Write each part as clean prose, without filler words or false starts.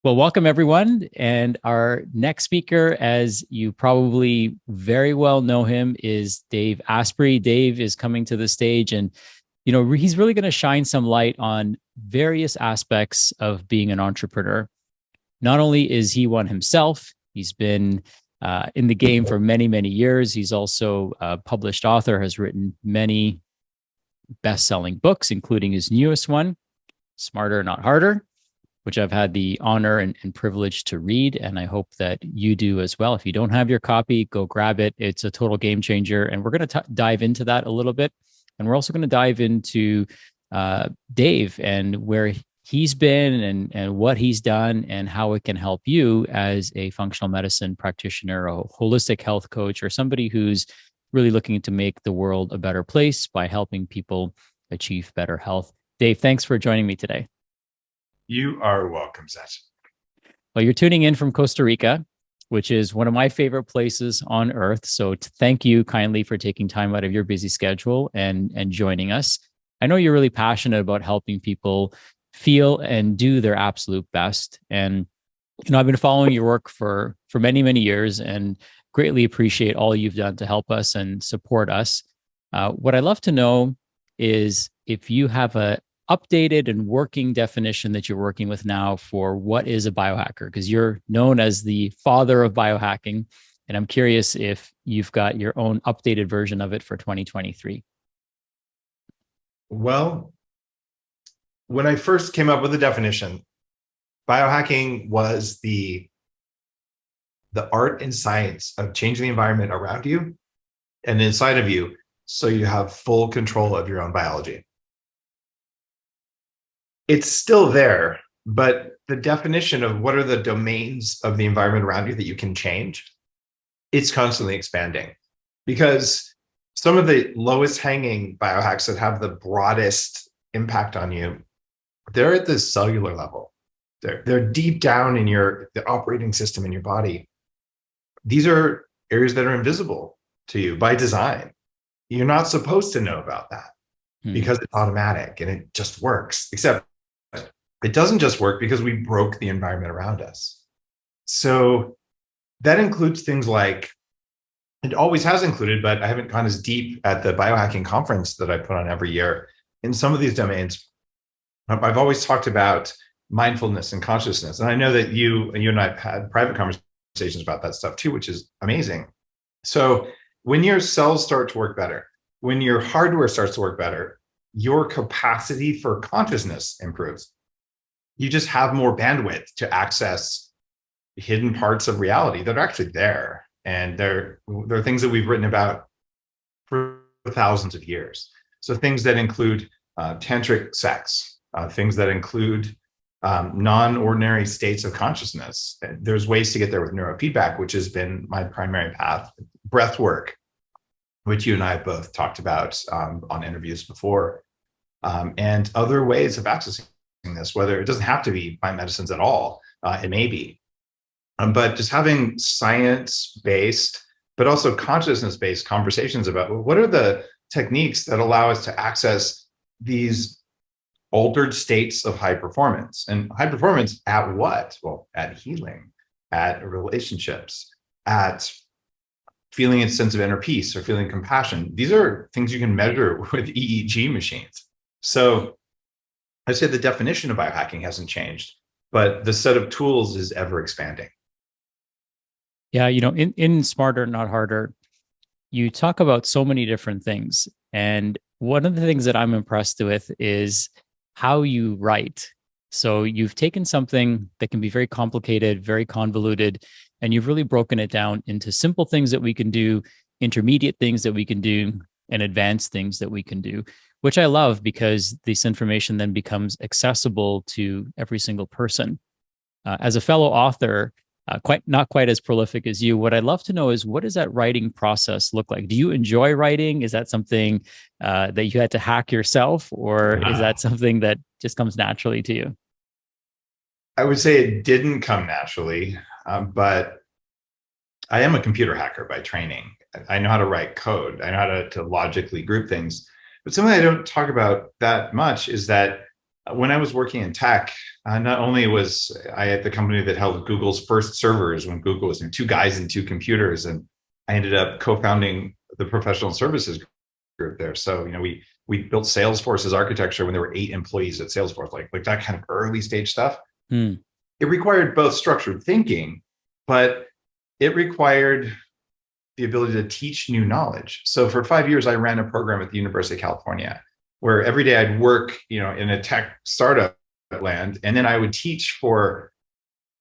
Well, welcome everyone. And our next speaker, as you probably very well know him, is Dave Asprey. Dave is coming to the stage and he's really going to shine some light on various aspects of being an entrepreneur. Not only is he one himself, he's been in the game for many, many years. He's also a published author, has written many best-selling books, including his newest one, Smarter, Not Harder, which I've had the honor and privilege to read. And I hope that you do as well. If you don't have your copy, go grab it. It's a total game changer. And we're going to dive into that a little bit. And we're also going to dive into Dave and where he's been and what he's done and how it can help you as a functional medicine practitioner, a holistic health coach, or somebody who's really looking to make the world a better place by helping people achieve better health. Dave, thanks for joining me today. You are welcome, Sachin. Well, you're tuning in from Costa Rica, which is one of my favorite places on earth. So thank you kindly for taking time out of your busy schedule and joining us. I know you're really passionate about helping people feel and do their absolute best. And I've been following your work for many, many years and greatly appreciate all you've done to help us and support us. What I'd love to know is if you have a updated and working definition that you're working with now for what is a biohacker, because you're known as the father of biohacking. And I'm curious if you've got your own updated version of it for 2023. Well, when I first came up with the definition, biohacking was the art and science of changing the environment around you and inside of you so you have full control of your own biology. It's still there, but the definition of what are the domains of the environment around you that you can change, it's constantly expanding, because some of the lowest hanging biohacks that have the broadest impact on you, they're at the cellular level. They're deep down in the operating system in your body. These are areas that are invisible to you by design. You're not supposed to know about that because it's automatic and it just works, except it doesn't just work because we broke the environment around us. So that includes things like, it always has included, but I haven't gone as deep at the biohacking conference that I put on every year. In some of these domains, I've always talked about mindfulness and consciousness. And I know that you and I have had private conversations about that stuff too, which is amazing. So when your cells start to work better, when your hardware starts to work better, your capacity for consciousness improves. You just have more bandwidth to access hidden parts of reality that are actually there. And they're things that we've written about for thousands of years. So things that include tantric sex, things that include non-ordinary states of consciousness. There's ways to get there with neurofeedback, which has been my primary path. Breath work, which you and I have both talked about on interviews before, and other ways of accessing this, whether it doesn't have to be plant medicines at all, it may be. But just having science-based, but also consciousness-based conversations about what are the techniques that allow us to access these altered states of high performance. And high performance at what? Well, at healing, at relationships, at feeling a sense of inner peace or feeling compassion. These are things you can measure with EEG machines. So I'd say the definition of biohacking hasn't changed, but the set of tools is ever expanding. Yeah, in Smarter, Not Harder, you talk about so many different things. And one of the things that I'm impressed with is how you write. So you've taken something that can be very complicated, very convoluted, and you've really broken it down into simple things that we can do, intermediate things that we can do, and advanced things that we can do, which I love because this information then becomes accessible to every single person. As a fellow author, not quite as prolific as you, what I'd love to know is, what does that writing process look like? Do you enjoy writing? Is that something that you had to hack yourself, or is that something that just comes naturally to you? I would say it didn't come naturally, but I am a computer hacker by training. I know how to write code. I know how to logically group things. But something I don't talk about that much is that when I was working in tech, not only was I at the company that held Google's first servers when Google was two guys and two computers, and I ended up co-founding the professional services group there. So, we built Salesforce's architecture when there were 8 employees at Salesforce, like that kind of early stage stuff. Hmm. It required both structured thinking, but it required the ability to teach new knowledge. So for 5 years, I ran a program at the University of California where every day I'd work, in a tech startup land, and then I would teach for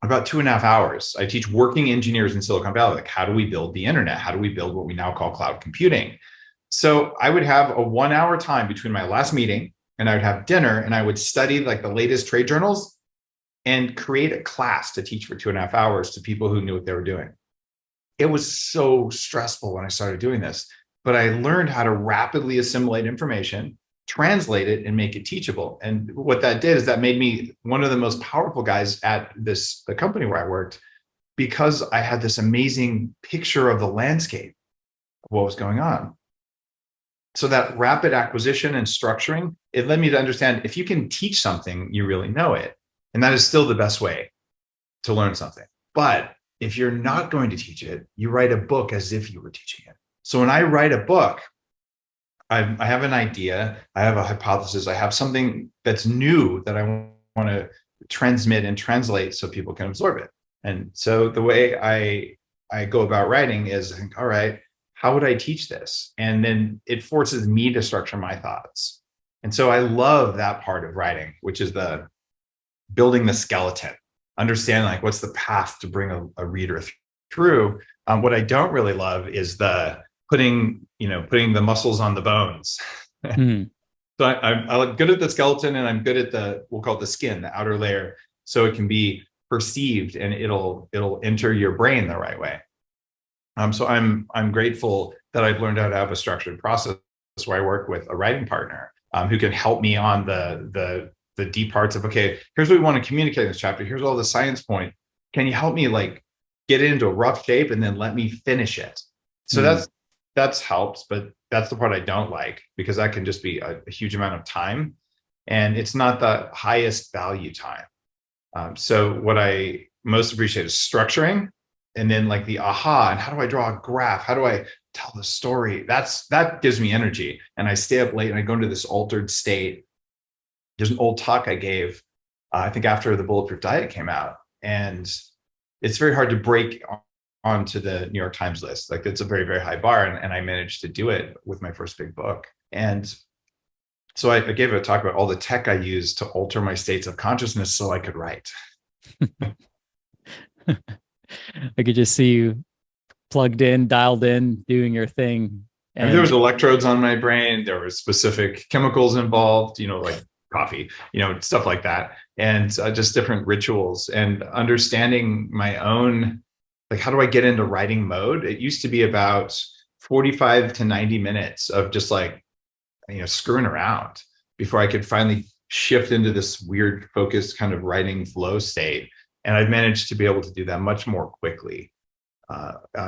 about 2.5 hours. I teach working engineers in Silicon Valley, like, how do we build the internet? How do we build what we now call cloud computing? So I would have a 1-hour time between my last meeting and I would have dinner, and I would study like the latest trade journals and create a class to teach for 2.5 hours to people who knew what they were doing. It was so stressful when I started doing this, but I learned how to rapidly assimilate information, translate it, and make it teachable. And what that did is that made me one of the most powerful guys at the company where I worked, because I had this amazing picture of the landscape of what was going on. So that rapid acquisition and structuring, it led me to understand if you can teach something, you really know it. And that is still the best way to learn something. But if you're not going to teach it, you write a book as if you were teaching it. So when I write a book, I have an idea, I have a hypothesis, I have something that's new that I want to transmit and translate so people can absorb it. And so the way I go about writing is, all right, how would I teach this? And then it forces me to structure my thoughts. And so I love that part of writing, which is the building the skeleton, understand like what's the path to bring a reader through. What I don't really love is the putting the muscles on the bones. Mm. So I'm good at the skeleton, and I'm good at we'll call it the skin, the outer layer, so it can be perceived and it'll enter your brain the right way. So I'm grateful that I've learned how to have a structured process where I work with a writing partner who can help me on the deep parts of, okay, here's what we want to communicate in this chapter. Here's all the science point. Can you help me like get it into a rough shape and then let me finish it? So that's helped, but that's the part I don't like, because that can just be a huge amount of time, and it's not the highest value time. So what I most appreciate is structuring, and then like the aha, and how do I draw a graph? How do I tell the story? That gives me energy, and I stay up late and I go into this altered state. There's an old talk I gave, I think after the Bulletproof Diet came out, and it's very hard to break onto the New York Times list. Like, it's a very, very high bar, and I managed to do it with my first big book. And so I gave a talk about all the tech I used to alter my states of consciousness so I could write. I could just see you plugged in, dialed in, doing your thing. And there was electrodes on my brain. There were specific chemicals involved, like coffee, stuff like that. And just different rituals, and understanding my own, like, how do I get into writing mode? It used to be about 45 to 90 minutes of just like, screwing around before I could finally shift into this weird focused kind of writing flow state. And I've managed to be able to do that much more quickly,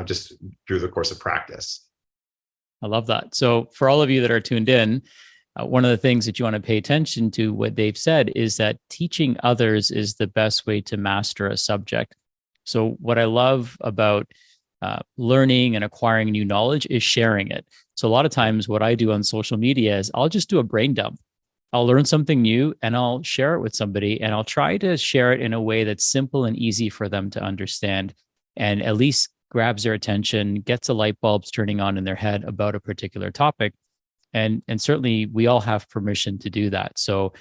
just through the course of practice. I love that. So for all of you that are tuned in, one of the things that you want to pay attention to, what they've said, is that teaching others is the best way to master a subject. So what I love about learning and acquiring new knowledge is sharing it. So a lot of times what I do on social media is I'll just do a brain dump. I'll learn something new and I'll share it with somebody, and I'll try to share it in a way that's simple and easy for them to understand, and at least grabs their attention, gets the light bulbs turning on in their head about a particular topic. And certainly we all have permission to do that. So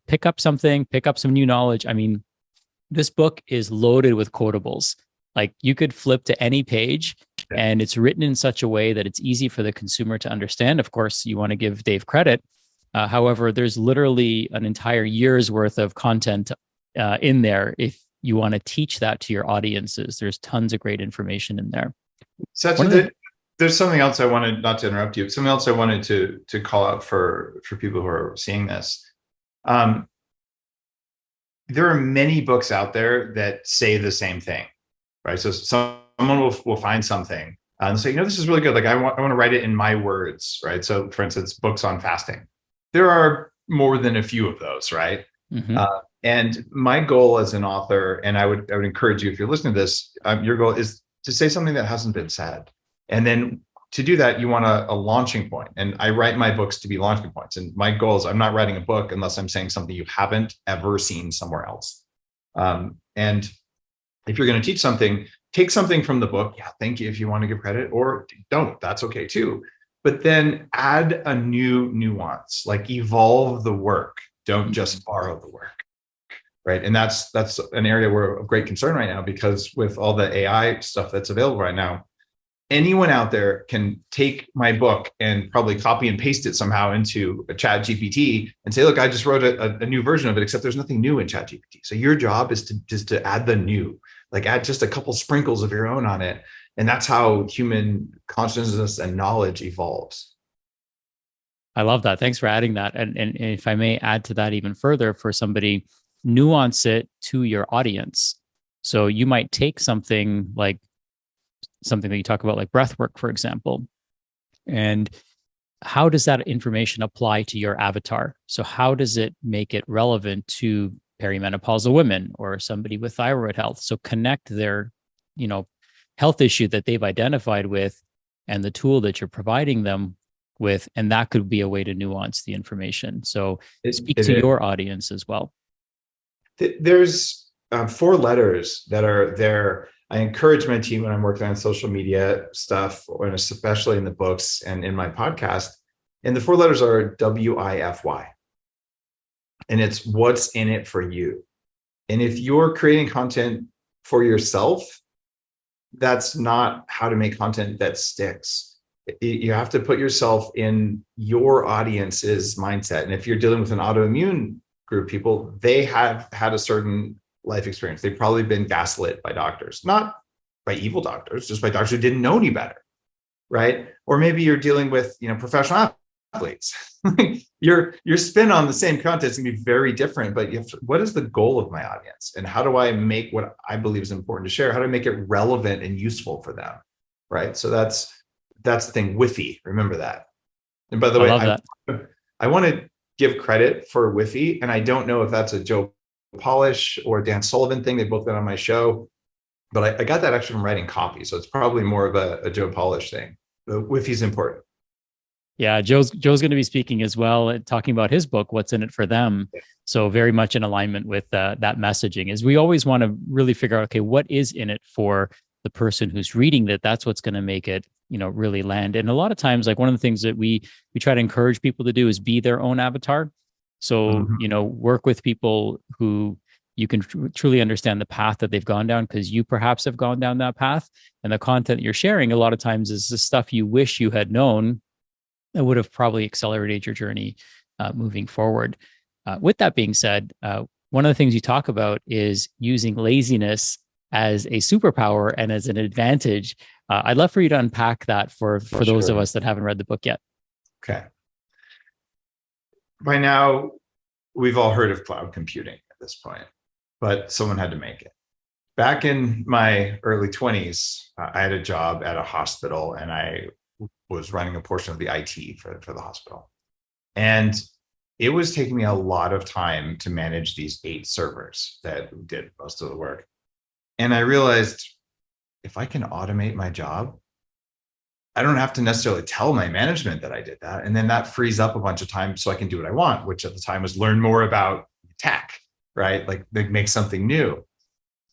pick up something, pick up some new knowledge. I mean, this book is loaded with quotables. Like, you could flip to any page and it's written in such a way that it's easy for the consumer to understand. Of course, you want to give Dave credit. However, there's literally an entire year's worth of content in there. If you want to teach that to your audiences, there's tons of great information in there. Sachin, there's something else I wanted, not to interrupt you, something else I wanted to call out for people who are seeing this. There are many books out there that say the same thing, right? So someone will find something and say, this is really good. Like, I want to write it in my words, right? So for instance, books on fasting. There are more than a few of those, right? Mm-hmm. And my goal as an author, and I would encourage you, if you're listening to this, your goal is to say something that hasn't been said. And then to do that, you want a launching point. And I write my books to be launching points. And my goal is I'm not writing a book unless I'm saying something you haven't ever seen somewhere else. And if you're going to teach something, take something from the book. Yeah, thank you if you want to give credit, or don't. That's okay too. But then add a new nuance, like evolve the work. Don't just borrow the work. Right. And that's an area where of great concern right now, because with all the AI stuff that's available right now, anyone out there can take my book and probably copy and paste it somehow into a chat GPT and say, look, I just wrote a new version of it, except there's nothing new in chat GPT. So your job is to just to add the new, like add just a couple sprinkles of your own on it. And that's how human consciousness and knowledge evolves. I love that. Thanks for adding that. And if I may add to that even further, for somebody, nuance it to your audience. So you might take something like something that you talk about, like breath work, for example, and how does that information apply to your avatar? So how does it make it relevant to perimenopausal women or somebody with thyroid health? So connect their, health issue that they've identified with and the tool that you're providing them with, and that could be a way to nuance the information. So speak to your audience as well. There's 4 letters that are there. I encourage my team when I'm working on social media stuff, and especially in the books and in my podcast. And the 4 letters are WIFY. And it's what's in it for you. And if you're creating content for yourself, that's not how to make content that sticks. You have to put yourself in your audience's mindset. And if you're dealing with an autoimmune group of people, they have had a certain life experience. They've probably been gaslit by doctors, not by evil doctors, just by doctors who didn't know any better, right? Or maybe you're dealing with, professional athletes. your spin on the same content is going to be very different, but what is the goal of my audience? And how do I make what I believe is important to share? How do I make it relevant and useful for them, right? So that's the thing, WIFY, remember that. And by the way, I want to give credit for WIFY, and I don't know if that's a Joe Polish or Dan Sullivan thing. They've both been on my show, but I got that actually from writing copy. So it's probably more of a Joe Polish thing. But WIFY is important. Yeah, Joe's going to be speaking as well, talking about his book, What's in It for Them. Yeah. So very much in alignment with that messaging, is we always want to really figure out, okay, what is in it for the person who's reading that? That's what's going to make it, really land. And a lot of times, like one of the things that we try to encourage people to do is be their own avatar. So, work with people who you can truly understand the path that they've gone down, because you perhaps have gone down that path. And the content you're sharing a lot of times is the stuff you wish you had known that would have probably accelerated your journey moving forward. With that being said, one of the things you talk about is using laziness as a superpower and as an advantage. I'd love for you to unpack that for those of us that haven't read the book yet. Okay. By now, we've all heard of cloud computing at this point, but someone had to make it. Back in my early 20s, I had a job at a hospital, and I was running a portion of the IT for the hospital. And it was taking me a lot of time to manage these 8 servers that did most of the work. And I realized, if I can automate my job, I don't have to necessarily tell my management that I did that. And then that frees up a bunch of time so I can do what I want, which at the time was learn more about tech, right? Like make something new.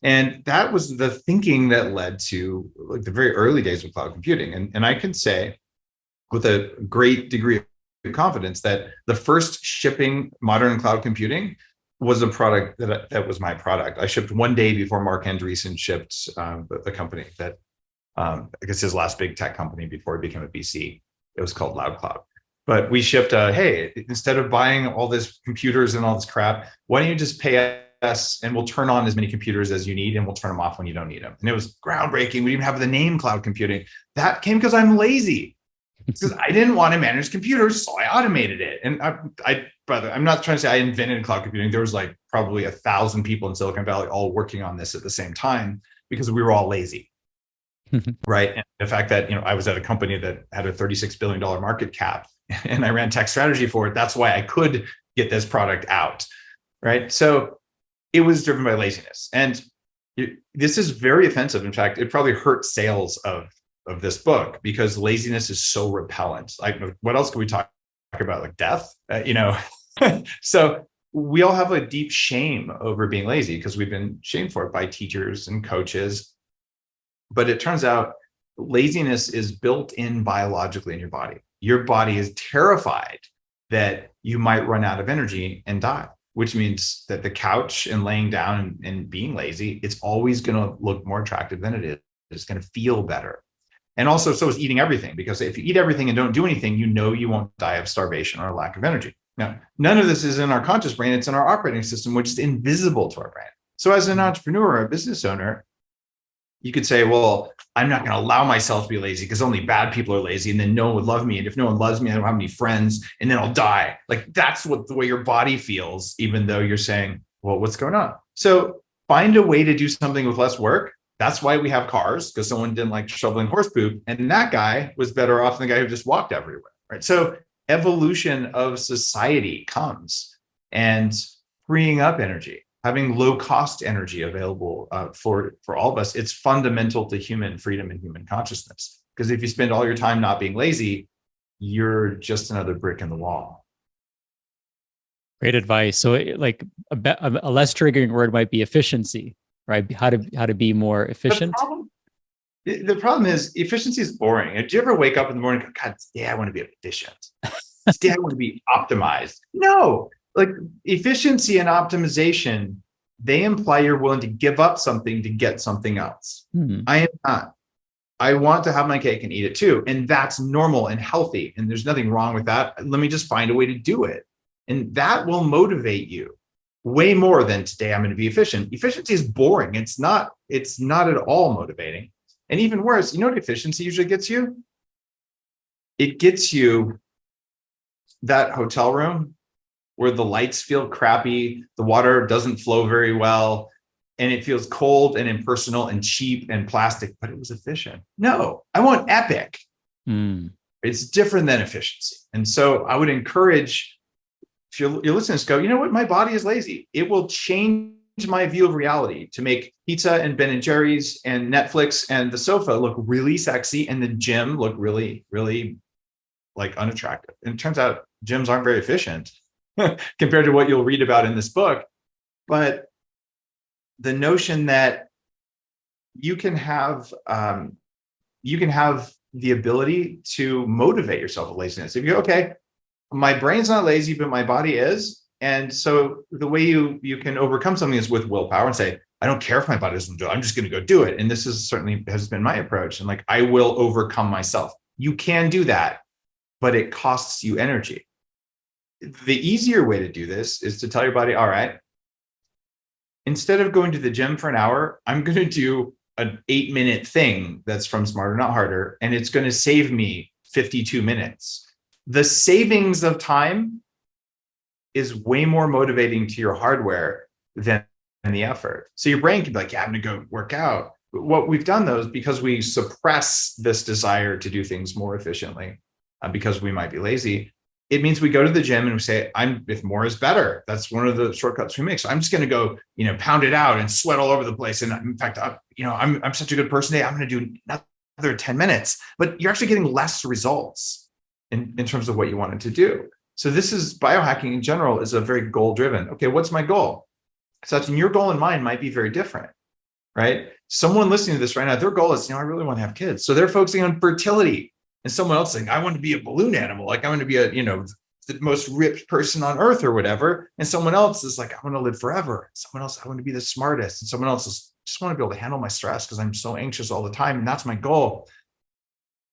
And that was the thinking that led to like the very early days of cloud computing. And I can say with a great degree of confidence that the first shipping modern cloud computing was a product that was my product. I shipped one day before Mark Andreessen shipped the company that, I guess his last big tech company before he became a VC. It was called Loud Cloud. But we shipped hey, instead of buying all this computers and all this crap, why don't you just pay us and we'll turn on as many computers as you need and we'll turn them off when you don't need them. And it was groundbreaking. We didn't even have the name cloud computing. That came because I'm lazy. Because I didn't want to manage computers, so I automated it. And brother, I'm not trying to say I invented cloud computing. There was like probably 1,000 people in Silicon Valley all working on this at the same time because we were all lazy, right? And the fact that I was at a company that had a $36 billion market cap and I ran tech strategy for it. That's why I could get this product out, right? So it was driven by laziness. And this is very offensive. In fact, it probably hurt sales of this book because laziness is so repellent. Like, what else can we talk about? Like death, So we all have a deep shame over being lazy because we've been shamed for it by teachers and coaches. But it turns out laziness is built in biologically in your body. Your body is terrified that you might run out of energy and die, which means that the couch and laying down and being lazy, it's always going to look more attractive than it is. It's going to feel better. And also, so is eating everything, because if you eat everything and don't do anything, you won't die of starvation or lack of energy. Now, none of this is in our conscious brain. It's in our operating system, which is invisible to our brain. So as an entrepreneur or a business owner, you could say, well, I'm not going to allow myself to be lazy because only bad people are lazy, and then no one would love me. And if no one loves me, I don't have any friends, and then I'll die. Like, that's the way your body feels, even though you're saying, well, what's going on? So find a way to do something with less work. That's why we have cars, because someone didn't like shoveling horse poop. And that guy was better off than the guy who just walked everywhere, right? So evolution of society comes, and freeing up energy, having low cost energy available for all of us. It's fundamental to human freedom and human consciousness. Because if you spend all your time not being lazy, you're just another brick in the wall. Great advice. So like a less triggering word might be efficiency, right? How to be more efficient. The problem is efficiency is boring. Did you ever wake up in the morning and go, God, yeah, I want to be efficient. Today I want to be optimized. No, like efficiency and optimization, they imply you're willing to give up something to get something else. I am not. I want to have my cake and eat it too. And that's normal and healthy. And there's nothing wrong with that. Let me just find a way to do it. And that will motivate you way more than today I'm going to be efficient. Efficiency is boring. It's not at all motivating. And even worse, you know what efficiency usually gets you? It gets you that hotel room where the lights feel crappy, the water doesn't flow very well, and it feels cold and impersonal and cheap and plastic, but it was efficient. No, I want epic. It's different than efficiency. And so I would encourage, if you're listening to this, go, you know what? My body is lazy. It will change my view of reality to make pizza and Ben and Jerry's and Netflix and the sofa look really sexy and the gym look really, really like unattractive. And it turns out gyms aren't very efficient compared to what you'll read about in this book. But the notion that you can have the ability to motivate yourself with laziness. If you go, okay, my brain's not lazy, but my body is. And so the way you can overcome something is with willpower and say, I don't care if my body doesn't do it. I'm just going to go do it. And this is certainly has been my approach. And like, I will overcome myself. You can do that, but it costs you energy. The easier way to do this is to tell your body, all right, instead of going to the gym for an hour, I'm going to do an 8-minute thing that's from Smarter Not Harder, and it's going to save me 52 minutes. The savings of time is way more motivating to your hardware than the effort. So your brain can be like, yeah, I'm going to go work out. But what we've done though is because we suppress this desire to do things more efficiently, because we might be lazy, it means we go to the gym and we say, if more is better. That's one of the shortcuts we make. So I'm just going to go, pound it out and sweat all over the place. And in fact, I'm such a good person today. I'm going to do another 10 minutes, but you're actually getting less results in terms of what you wanted to do. So this is biohacking in general is a very goal driven. Okay, what's my goal? Sachin, your goal and mine might be very different, right? Someone listening to this right now, their goal is, I really want to have kids. So they're focusing on fertility. And someone else saying, I want to be a balloon animal. Like I want to be the most ripped person on earth or whatever. And someone else is like, I want to live forever. Someone else, I want to be the smartest. And someone else is just want to be able to handle my stress because I'm so anxious all the time. And that's my goal.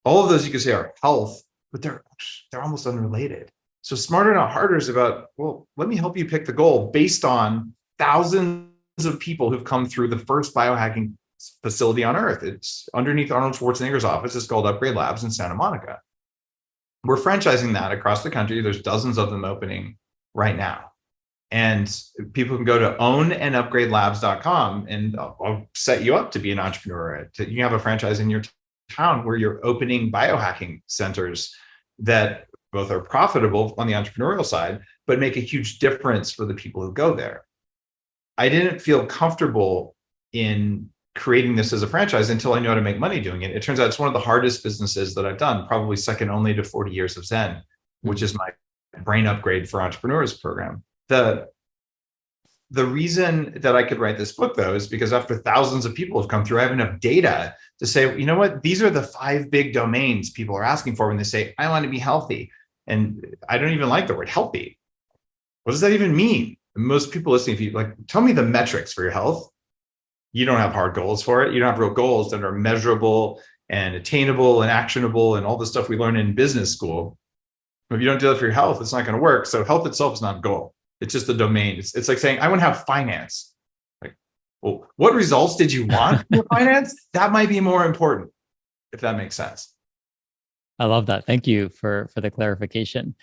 All of those you could say are health, but they're almost unrelated. So Smarter Not Harder is about, well, let me help you pick the goal based on thousands of people who've come through the first biohacking facility on earth. It's underneath Arnold Schwarzenegger's office. It's called Upgrade Labs in Santa Monica. We're franchising that across the country. There's dozens of them opening right now. And people can go to ownandupgradelabs.com and I'll set you up to be an entrepreneur. You can have a franchise in your town where you're opening biohacking centers that both are profitable on the entrepreneurial side, but make a huge difference for the people who go there. I didn't feel comfortable in creating this as a franchise until I knew how to make money doing it. It turns out it's one of the hardest businesses that I've done, probably second only to 40 years of Zen, which is my brain upgrade for entrepreneurs program. The reason that I could write this book, though, is because after thousands of people have come through, I have enough data to say, you know what, these are the 5 big domains people are asking for when they say, I want to be healthy. And I don't even like the word healthy. What does that even mean? Most people listening to you, like, tell me the metrics for your health. You don't have hard goals for it. You don't have real goals that are measurable and attainable and actionable and all the stuff we learn in business school. If you don't do that for your health, it's not going to work. So health itself is not a goal. It's just a domain. It's like saying, I want to have finance. Like, well, what results did you want in finance? That might be more important, if that makes sense. I love that. Thank you for the clarification.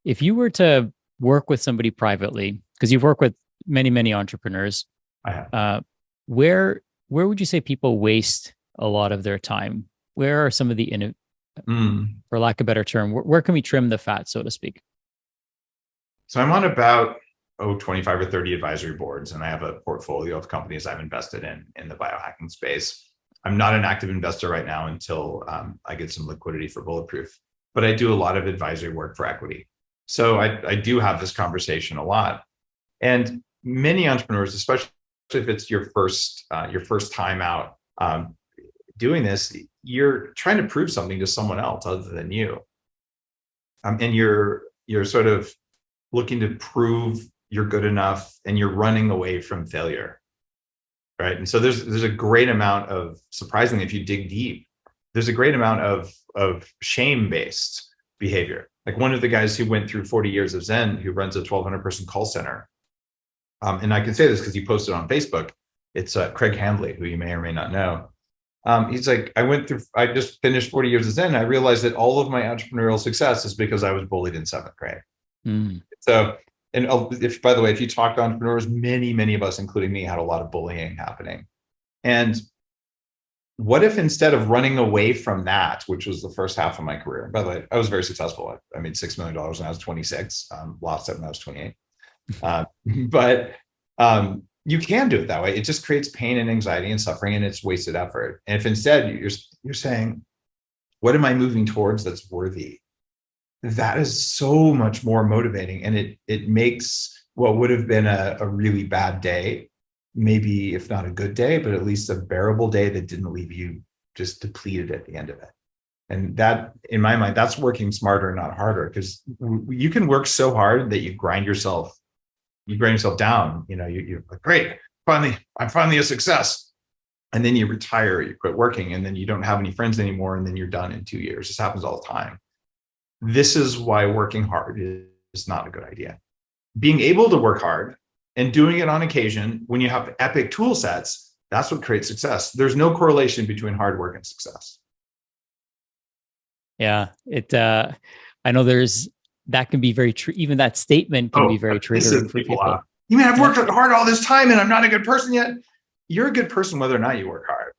If you were to work with somebody privately, because you've worked with many entrepreneurs, I have. Where would you say people waste a lot of their time? Where are some of the, for lack of a better term, where can we trim the fat, so to speak? So I'm on about 25 or 30 advisory boards, and I have a portfolio of companies I've invested in the biohacking space. I'm not an active investor right now until I get some liquidity for Bulletproof, but I do a lot of advisory work for equity. So I do have this conversation a lot. And many entrepreneurs, especially if it's your first time out doing this, you're trying to prove something to someone else other than you. And you're sort of looking to prove you're good enough, and you're running away from failure. Right. And so there's a great amount of, surprisingly, if you dig deep, there's a great amount of shame-based behavior. Like one of the guys who went through 40 years of Zen, who runs a 1,200 person call center. And I can say this because he posted on Facebook. It's Craig Handley, who you may or may not know. He's like, I just finished 40 years of Zen. I realized that all of my entrepreneurial success is because I was bullied in 7th grade. So, and by the way, if you talk to entrepreneurs, many of us, including me, had a lot of bullying happening. And what if instead of running away from that, which was the first half of my career, by the way, I was very successful. I made $6 million when I was 26, lost it when I was 28. But you can do it that way. It just creates pain and anxiety and suffering, and it's wasted effort. And if instead you're saying, what am I moving towards that's worthy? That is so much more motivating, and it makes what would have been a really bad day, maybe if not a good day, but at least a bearable day that didn't leave you just depleted at the end of it. And that, in my mind, that's working smarter, not harder, because you can work so hard that you grind yourself down. You know, you're like, great, I'm finally a success. And then you retire, you quit working, and then you don't have any friends anymore, and then you're done in 2 years. This happens all the time. This is why working hard is not a good idea. Being able to work hard and doing it on occasion when you have epic tool sets, that's what creates success. There's no correlation between hard work and success. Yeah, I know that can be very true. Even that statement can be very triggering for people. You mean I've worked hard all this time and I'm not a good person yet? You're a good person whether or not you work hard.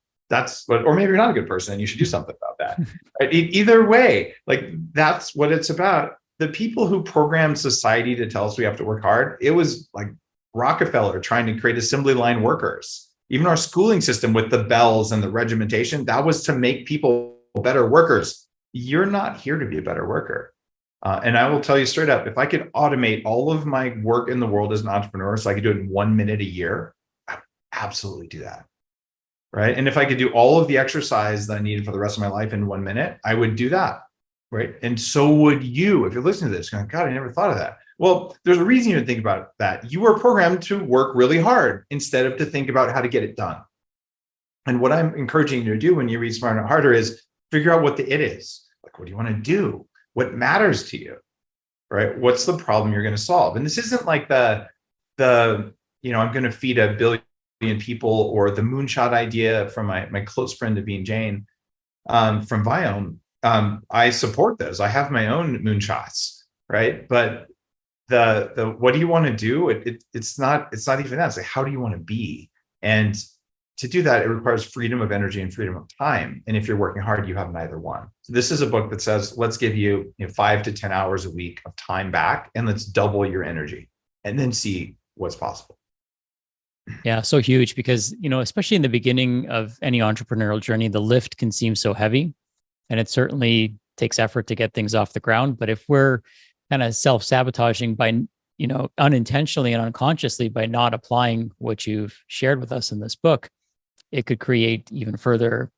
Or maybe you're not a good person and you should do something about that. Right? Either way, like that's what it's about. The people who programmed society to tell us we have to work hard, it was like Rockefeller trying to create assembly line workers. Even our schooling system with the bells and the regimentation, that was to make people better workers. You're not here to be a better worker. And I will tell you straight up, if I could automate all of my work in the world as an entrepreneur, so I could do it in 1 minute a year, I'd absolutely do that. Right. And if I could do all of the exercise that I needed for the rest of my life in 1 minute, I would do that. Right. And so would you, if you're listening to this, going, God, I never thought of that. Well, there's a reason you would think about that. You were programmed to work really hard instead of to think about how to get it done. And what I'm encouraging you to do when you read Smarter Not Harder is figure out what the it is. Like, what do you want to do? What matters to you? Right? What's the problem you're going to solve? And this isn't like the I'm going to feed 1 billion people, or the moonshot idea from my close friend Naveen Jain from Viome. I support those. I have my own moonshots, right? But the what do you want to do? It's not even that. It's like, how do you want to be? And to do that, it requires freedom of energy and freedom of time. And if you're working hard, you have neither one. So this is a book that says, let's give you, 5 to 10 hours a week of time back, and let's double your energy and then see what's possible. Yeah, so huge because, especially in the beginning of any entrepreneurial journey, the lift can seem so heavy, and it certainly takes effort to get things off the ground. But if we're kind of self-sabotaging by, unintentionally and unconsciously by not applying what you've shared with us in this book, it could create even further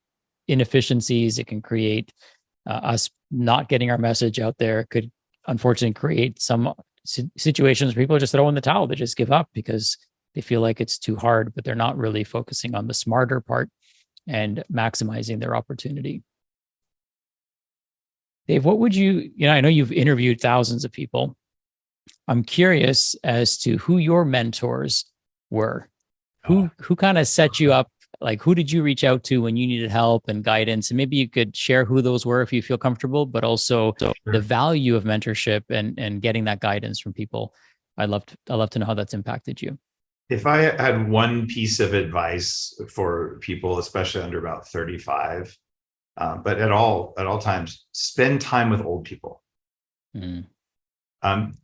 inefficiencies. It can create us not getting our message out there. It could unfortunately create some situations where people just throw in the towel. They just give up because they feel like it's too hard, but they're not really focusing on the smarter part and maximizing their opportunity. Dave, what would you, I know you've interviewed thousands of people. I'm curious as to who your mentors were. Who kind of set you up? Like, who did you reach out to when you needed help and guidance? And maybe you could share who those were if you feel comfortable, but also the value of mentorship and getting that guidance from people. I'd love to know how that's impacted you. If I had one piece of advice for people, especially under about 35, but at all times, spend time with old people. The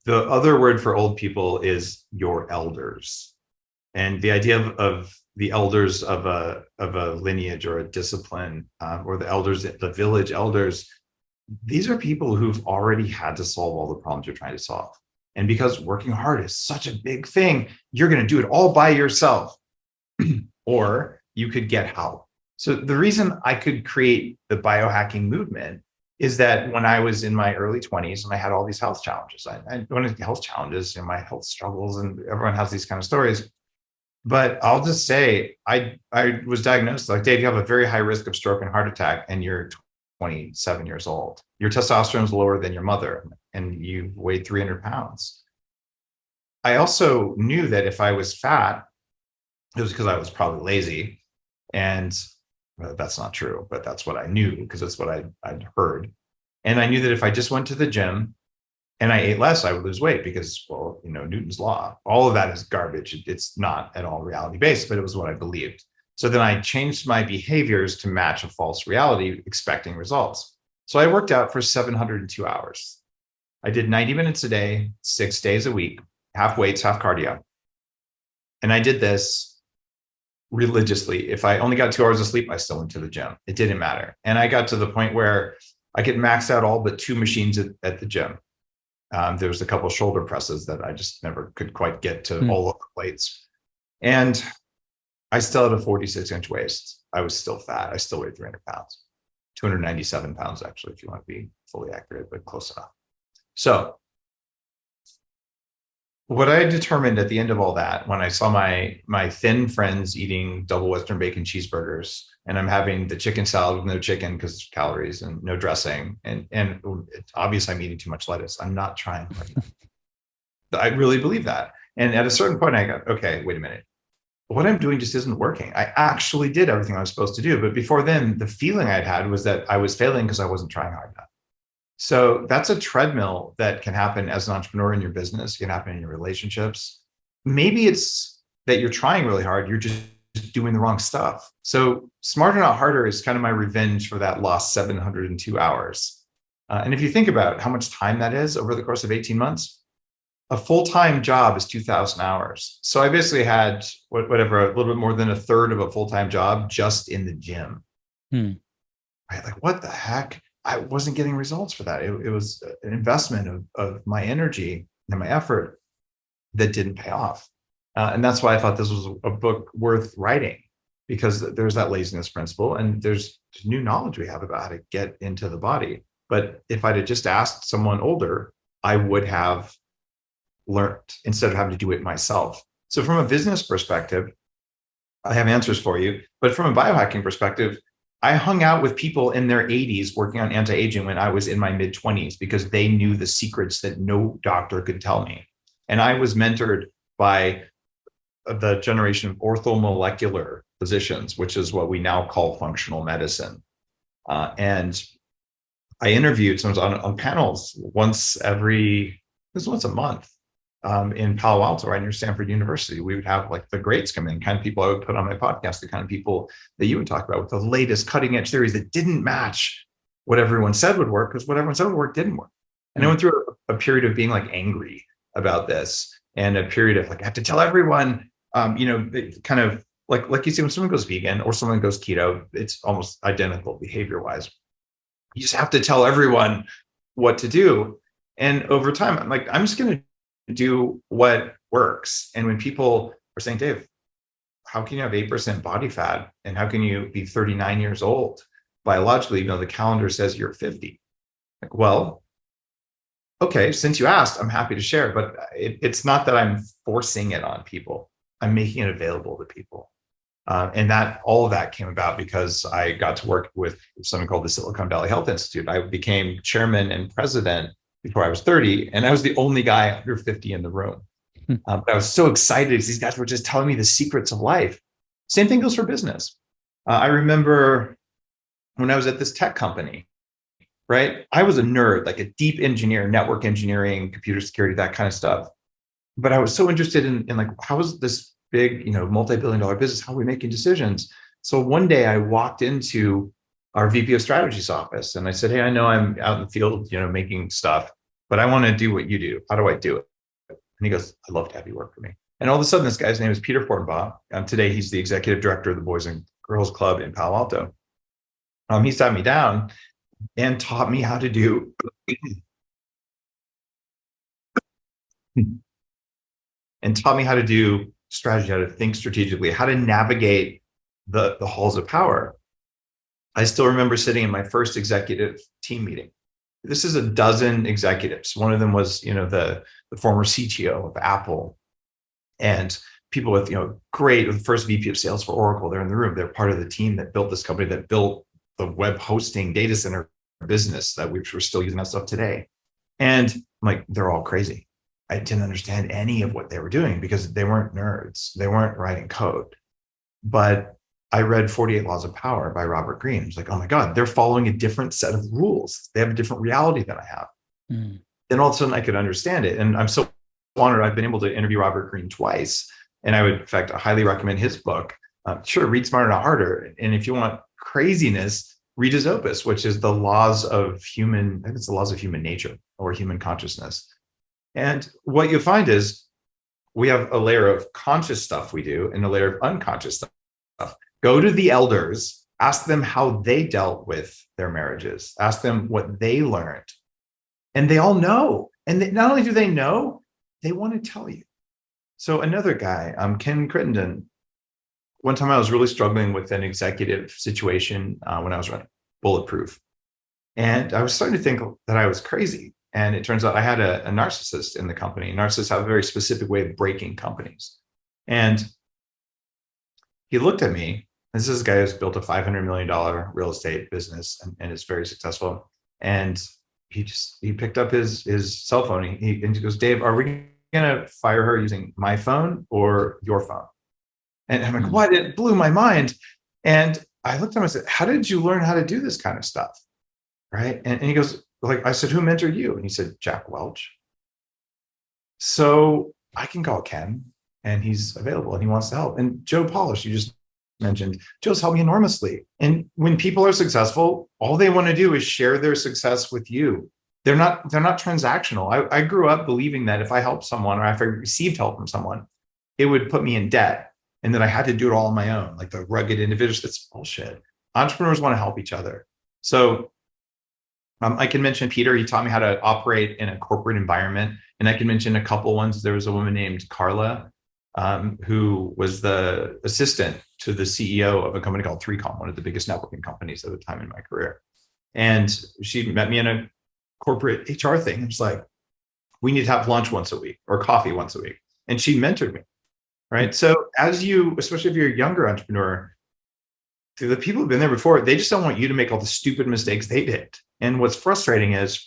other word for old people is your elders. And the idea of the elders of a lineage or a discipline, or the elders, the village elders, these are people who've already had to solve all the problems you're trying to solve. And because working hard is such a big thing, you're going to do it all by yourself, or you could get help. So the reason I could create the biohacking movement is that when I was in my early 20s and I had all these health challenges, I went into health challenges and my health struggles, and everyone has these kind of stories. But I'll just say, I was diagnosed like, Dave, you have a very high risk of stroke and heart attack, and you're 27 years old. Your testosterone is lower than your mother, and you weighed 300 pounds. I also knew that if I was fat, it was because I was probably lazy. And that's not true, but that's what I knew because that's what I'd heard. And I knew that if I just went to the gym and I ate less, I would lose weight because, well, Newton's law, all of that is garbage. It's not at all reality based, but it was what I believed. So then I changed my behaviors to match a false reality, expecting results. So I worked out for 702 hours. I did 90 minutes a day, 6 days a week, half weights, half cardio. And I did this religiously. If I only got 2 hours of sleep, I still went to the gym. It didn't matter. And I got to the point where I could max out all but 2 machines at the gym. There was a couple of shoulder presses that I just never could quite get to all of the plates. And I still had a 46-inch waist. I was still fat. I still weighed 300 pounds, 297 pounds, actually, if you want to be fully accurate, but close enough. So what I determined at the end of all that, when I saw my thin friends eating double Western bacon cheeseburgers, and I'm having the chicken salad with no chicken because it's calories and no dressing, and it's obvious I'm eating too much lettuce. I'm not trying hard enough. I really believe that. And at a certain point, I go, okay, wait a minute. What I'm doing just isn't working. I actually did everything I was supposed to do. But before then, the feeling I'd had was that I was failing because I wasn't trying hard enough. So that's a treadmill that can happen as an entrepreneur in your business. It can happen in your relationships. Maybe it's that you're trying really hard. You're just doing the wrong stuff. So smarter, not harder is kind of my revenge for that lost 702 hours. And if you think about how much time that is over the course of 18 months, a full-time job is 2,000 hours. So I basically had a little bit more than a third of a full-time job just in the gym. Right? Like, what the heck? I wasn't getting results for that. It was an investment of my energy and my effort that didn't pay off. And that's why I thought this was a book worth writing, because there's that laziness principle and there's new knowledge we have about how to get into the body. But if I'd have just asked someone older, I would have learned instead of having to do it myself. So from a business perspective, I have answers for you. But from a biohacking perspective, I hung out with people in their 80s working on anti-aging when I was in my mid-20s because they knew the secrets that no doctor could tell me. And I was mentored by the generation of orthomolecular physicians, which is what we now call functional medicine. And I interviewed someone on panels once a month. in Palo Alto, right near Stanford University. We would have like the greats come in, kind of people I would put on my podcast, the kind of people that you would talk about with the latest cutting edge theories that didn't match what everyone said would work, because what everyone said would work didn't work. And I went through a period of being like angry about this, and a period of like, I have to tell everyone, kind of like you see when someone goes vegan or someone goes keto, it's almost identical behavior wise. You just have to tell everyone what to do. And over time, I'm like, I'm just going to do what works. And when people are saying, Dave, how can you have 8% body fat? And how can you be 39 years old biologically, even though the calendar says you're 50? Like, well, okay, since you asked, I'm happy to share, but it's not that I'm forcing it on people. I'm making it available to people. And that all of that came about because I got to work with something called the Silicon Valley Health Institute. I became chairman and president before I was 30, and I was the only guy under 50 in the room. But I was so excited because these guys were just telling me the secrets of life. Same thing goes for business. I remember when I was at this tech company, right? I was a nerd, like a deep engineer, network engineering, computer security, that kind of stuff. But I was so interested in like, how is this big, multi-billion-dollar business? How are we making decisions? So one day I walked into our VP of Strategy's office and I said, hey, I know I'm out in the field, making stuff, but I want to do what you do. How do I do it? And he goes, I'd love to have you work for me. And all of a sudden, this guy's name is Peter Fortenbaugh. Today, he's the executive director of the Boys and Girls Club in Palo Alto. He sat me down and taught me how to do strategy, how to think strategically, how to navigate the halls of power. I still remember sitting in my first executive team meeting. This is a dozen executives. One of them was, the former CTO of Apple, and people with, great, the first VP of sales for Oracle. They're in the room. They're part of the team that built this company, that built the web hosting data center business that we're still using that stuff today. And I'm like, they're all crazy. I didn't understand any of what they were doing because they weren't nerds. They weren't writing code. But I read 48 Laws of Power by Robert Greene. I was like, oh my God, they're following a different set of rules. They have a different reality than I have. Then all of a sudden I could understand it. And I'm so honored. I've been able to interview Robert Greene twice. And I would, in fact, I highly recommend his book. Sure, read Smarter, Not Harder. And if you want craziness, read his opus, which is the laws of human, I think it's the laws of human nature or human consciousness. And what you find is we have a layer of conscious stuff we do and a layer of unconscious stuff. Go to the elders, ask them how they dealt with their marriages, ask them what they learned. And they all know. And not only do they know, they want to tell you. So another guy, Ken Crittenden, one time I was really struggling with an executive situation when I was running Bulletproof. And I was starting to think that I was crazy. And it turns out I had a narcissist in the company. Narcissists have a very specific way of breaking companies. And he looked at me. This is a guy who's built a $500 million real estate business and is very successful. And he picked up his cell phone and he goes, Dave, are we going to fire her using my phone or your phone? And I'm like, what? It blew my mind. And I looked at him and I said, how did you learn how to do this kind of stuff? Right. And he goes, like, I said, who mentored you? And he said, Jack Welch. So I can call Ken and he's available and he wants to help. And Joe Polish, you just mentioned, Joe's helped me enormously. And when people are successful, all they want to do is share their success with you. They're not transactional. I grew up believing that if I helped someone or if I received help from someone, it would put me in debt and that I had to do it all on my own, like the rugged individuals. That's bullshit. Entrepreneurs want to help each other. So I can mention Peter. He taught me how to operate in a corporate environment. And I can mention a couple ones. There was a woman named Carla, who was the assistant to the CEO of a company called 3Com, one of the biggest networking companies at the time in my career. And she met me in a corporate HR thing. It was like, we need to have lunch once a week or coffee once a week. And she mentored me, right? So as you, especially if you're a younger entrepreneur, the people who've been there before, they just don't want you to make all the stupid mistakes they did. And what's frustrating is,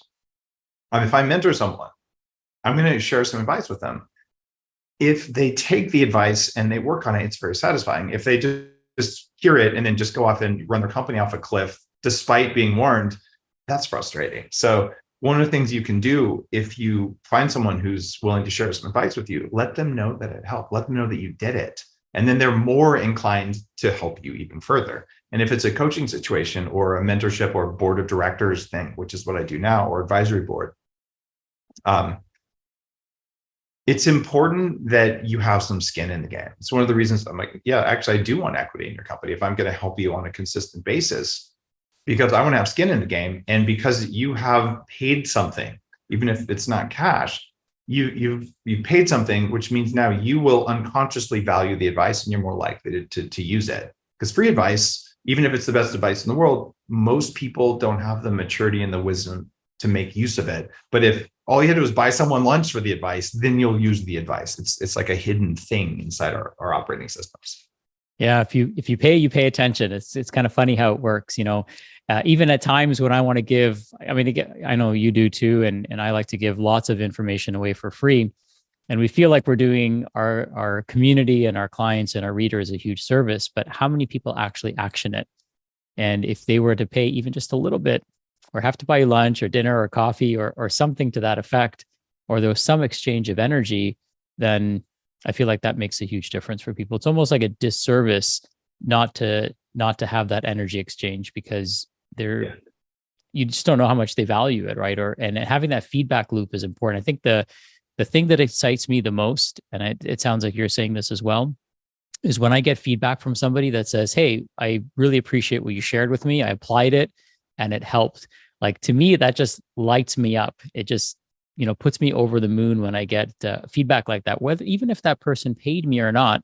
if I mentor someone, I'm going to share some advice with them. If they take the advice and they work on it, it's very satisfying. If they just hear it and then just go off and run their company off a cliff, despite being warned, that's frustrating. So one of the things you can do if you find someone who's willing to share some advice with you, let them know that it helped. Let them know that you did it. And then they're more inclined to help you even further. And if it's a coaching situation or a mentorship or board of directors thing, which is what I do now, or advisory board, it's important that you have some skin in the game. It's one of the reasons I'm like, yeah, actually, I do want equity in your company if I'm going to help you on a consistent basis, because I want to have skin in the game. And because you have paid something, even if it's not cash, you've paid something, which means now you will unconsciously value the advice and you're more likely to use it. Because free advice, even if it's the best advice in the world, most people don't have the maturity and the wisdom to make use of it. But if all you had to do was buy someone lunch for the advice, then you'll use the advice. It's like a hidden thing inside our operating systems. Yeah, if you pay, you pay attention. It's kind of funny how it works, even at times when I want to give, I mean, again, I know you do too, and I like to give lots of information away for free. And we feel like we're doing our community and our clients and our readers a huge service, but how many people actually action it? And if they were to pay even just a little bit, or have to buy lunch or dinner or coffee or something to that effect, or there was some exchange of energy, then I feel like that makes a huge difference for people. It's almost like a disservice not to have that energy exchange, because you just don't know how much they value it, right? And having that feedback loop is important. I think the thing that excites me the most, and it sounds like you're saying this as well, is when I get feedback from somebody that says, "Hey, I really appreciate what you shared with me. I applied it and it helped." Like, to me, that just lights me up. It just, puts me over the moon when I get feedback like that. Whether, even if that person paid me or not,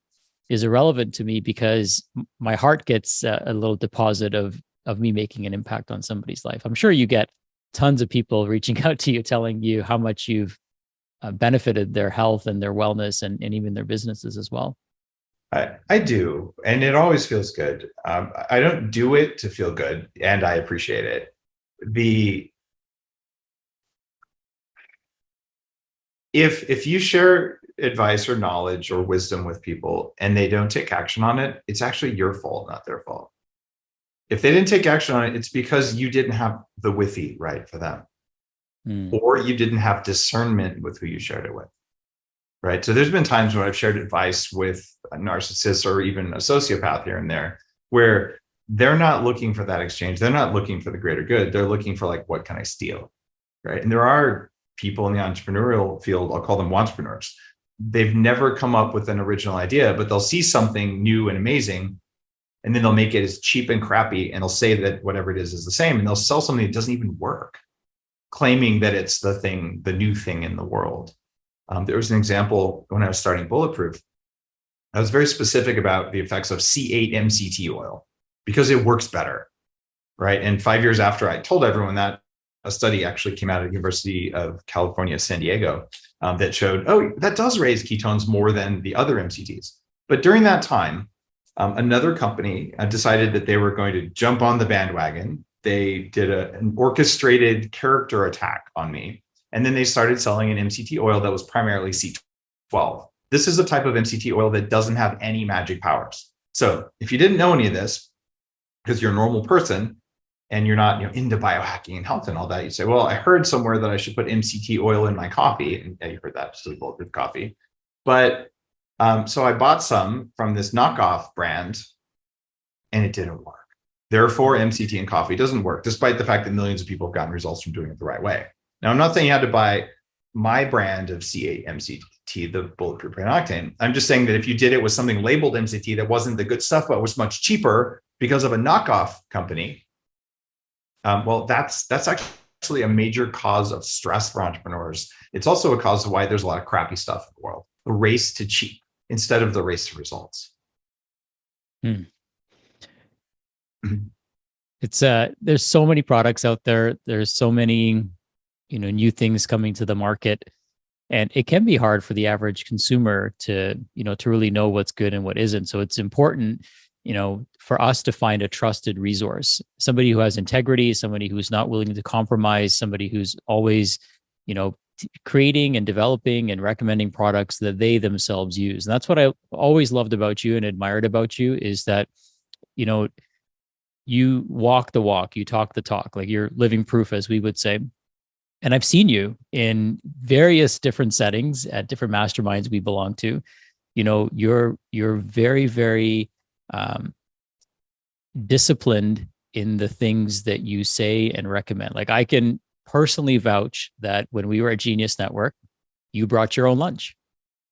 is irrelevant to me, because my heart gets a little deposit of me making an impact on somebody's life. I'm sure you get tons of people reaching out to you, telling you how much you've benefited their health and their wellness and even their businesses as well. I do. And it always feels good. I don't do it to feel good, and I appreciate it. If you share advice or knowledge or wisdom with people and they don't take action on it, it's actually your fault, not their fault. If they didn't take action on it, it's because you didn't have the WIFY right for them, or you didn't have discernment with who you shared it with. Right. So there's been times when I've shared advice with a narcissist or even a sociopath here and there, where they're not looking for that exchange. They're not looking for the greater good. They're looking for, like, what can I steal? Right. And there are people in the entrepreneurial field, I'll call them Watchpreneuers. They've never come up with an original idea, but they'll see something new and amazing, and then they'll make it as cheap and crappy, and they'll say that whatever it is the same, and they'll sell something that doesn't even work, claiming that it's the new thing in the world. There was an example when I was starting Bulletproof. I was very specific about the effects of C8 MCT oil because it works better, right? And 5 years after I told everyone that, a study actually came out of the University of California, San Diego, that showed, that does raise ketones more than the other MCTs. But during that time, another company decided that they were going to jump on the bandwagon. They did an orchestrated character attack on me. And then they started selling an MCT oil that was primarily C12. This is a type of MCT oil that doesn't have any magic powers. So if you didn't know any of this, because you're a normal person and you're not into biohacking and health and all that, you say, well, I heard somewhere that I should put MCT oil in my coffee. And yeah, you heard that, so bulletproof coffee. But so I bought some from this knockoff brand and it didn't work. Therefore, MCT in coffee doesn't work, despite the fact that millions of people have gotten results from doing it the right way. Now, I'm not saying you had to buy my brand of C8 MCT, the Bulletproof Brain Octane. I'm just saying that if you did it with something labeled MCT that wasn't the good stuff, but was much cheaper because of a knockoff company, well, that's actually a major cause of stress for entrepreneurs. It's also a cause of why there's a lot of crappy stuff in the world. The race to cheap instead of the race to results. It's there's so many products out there. There's so many new things coming to the market, and it can be hard for the average consumer to really know what's good and what isn't. So it's important for us to find a trusted resource, somebody who has integrity, somebody who's not willing to compromise, somebody who's always creating and developing and recommending products that they themselves use. And that's what I always loved about you and admired about you, is that you walk the walk, you talk the talk, like you're living proof, as we would say. And I've seen you in various different settings at different masterminds we belong to. You know, you're very, very disciplined in the things that you say and recommend. Like, I can personally vouch that when we were at Genius Network, you brought your own lunch,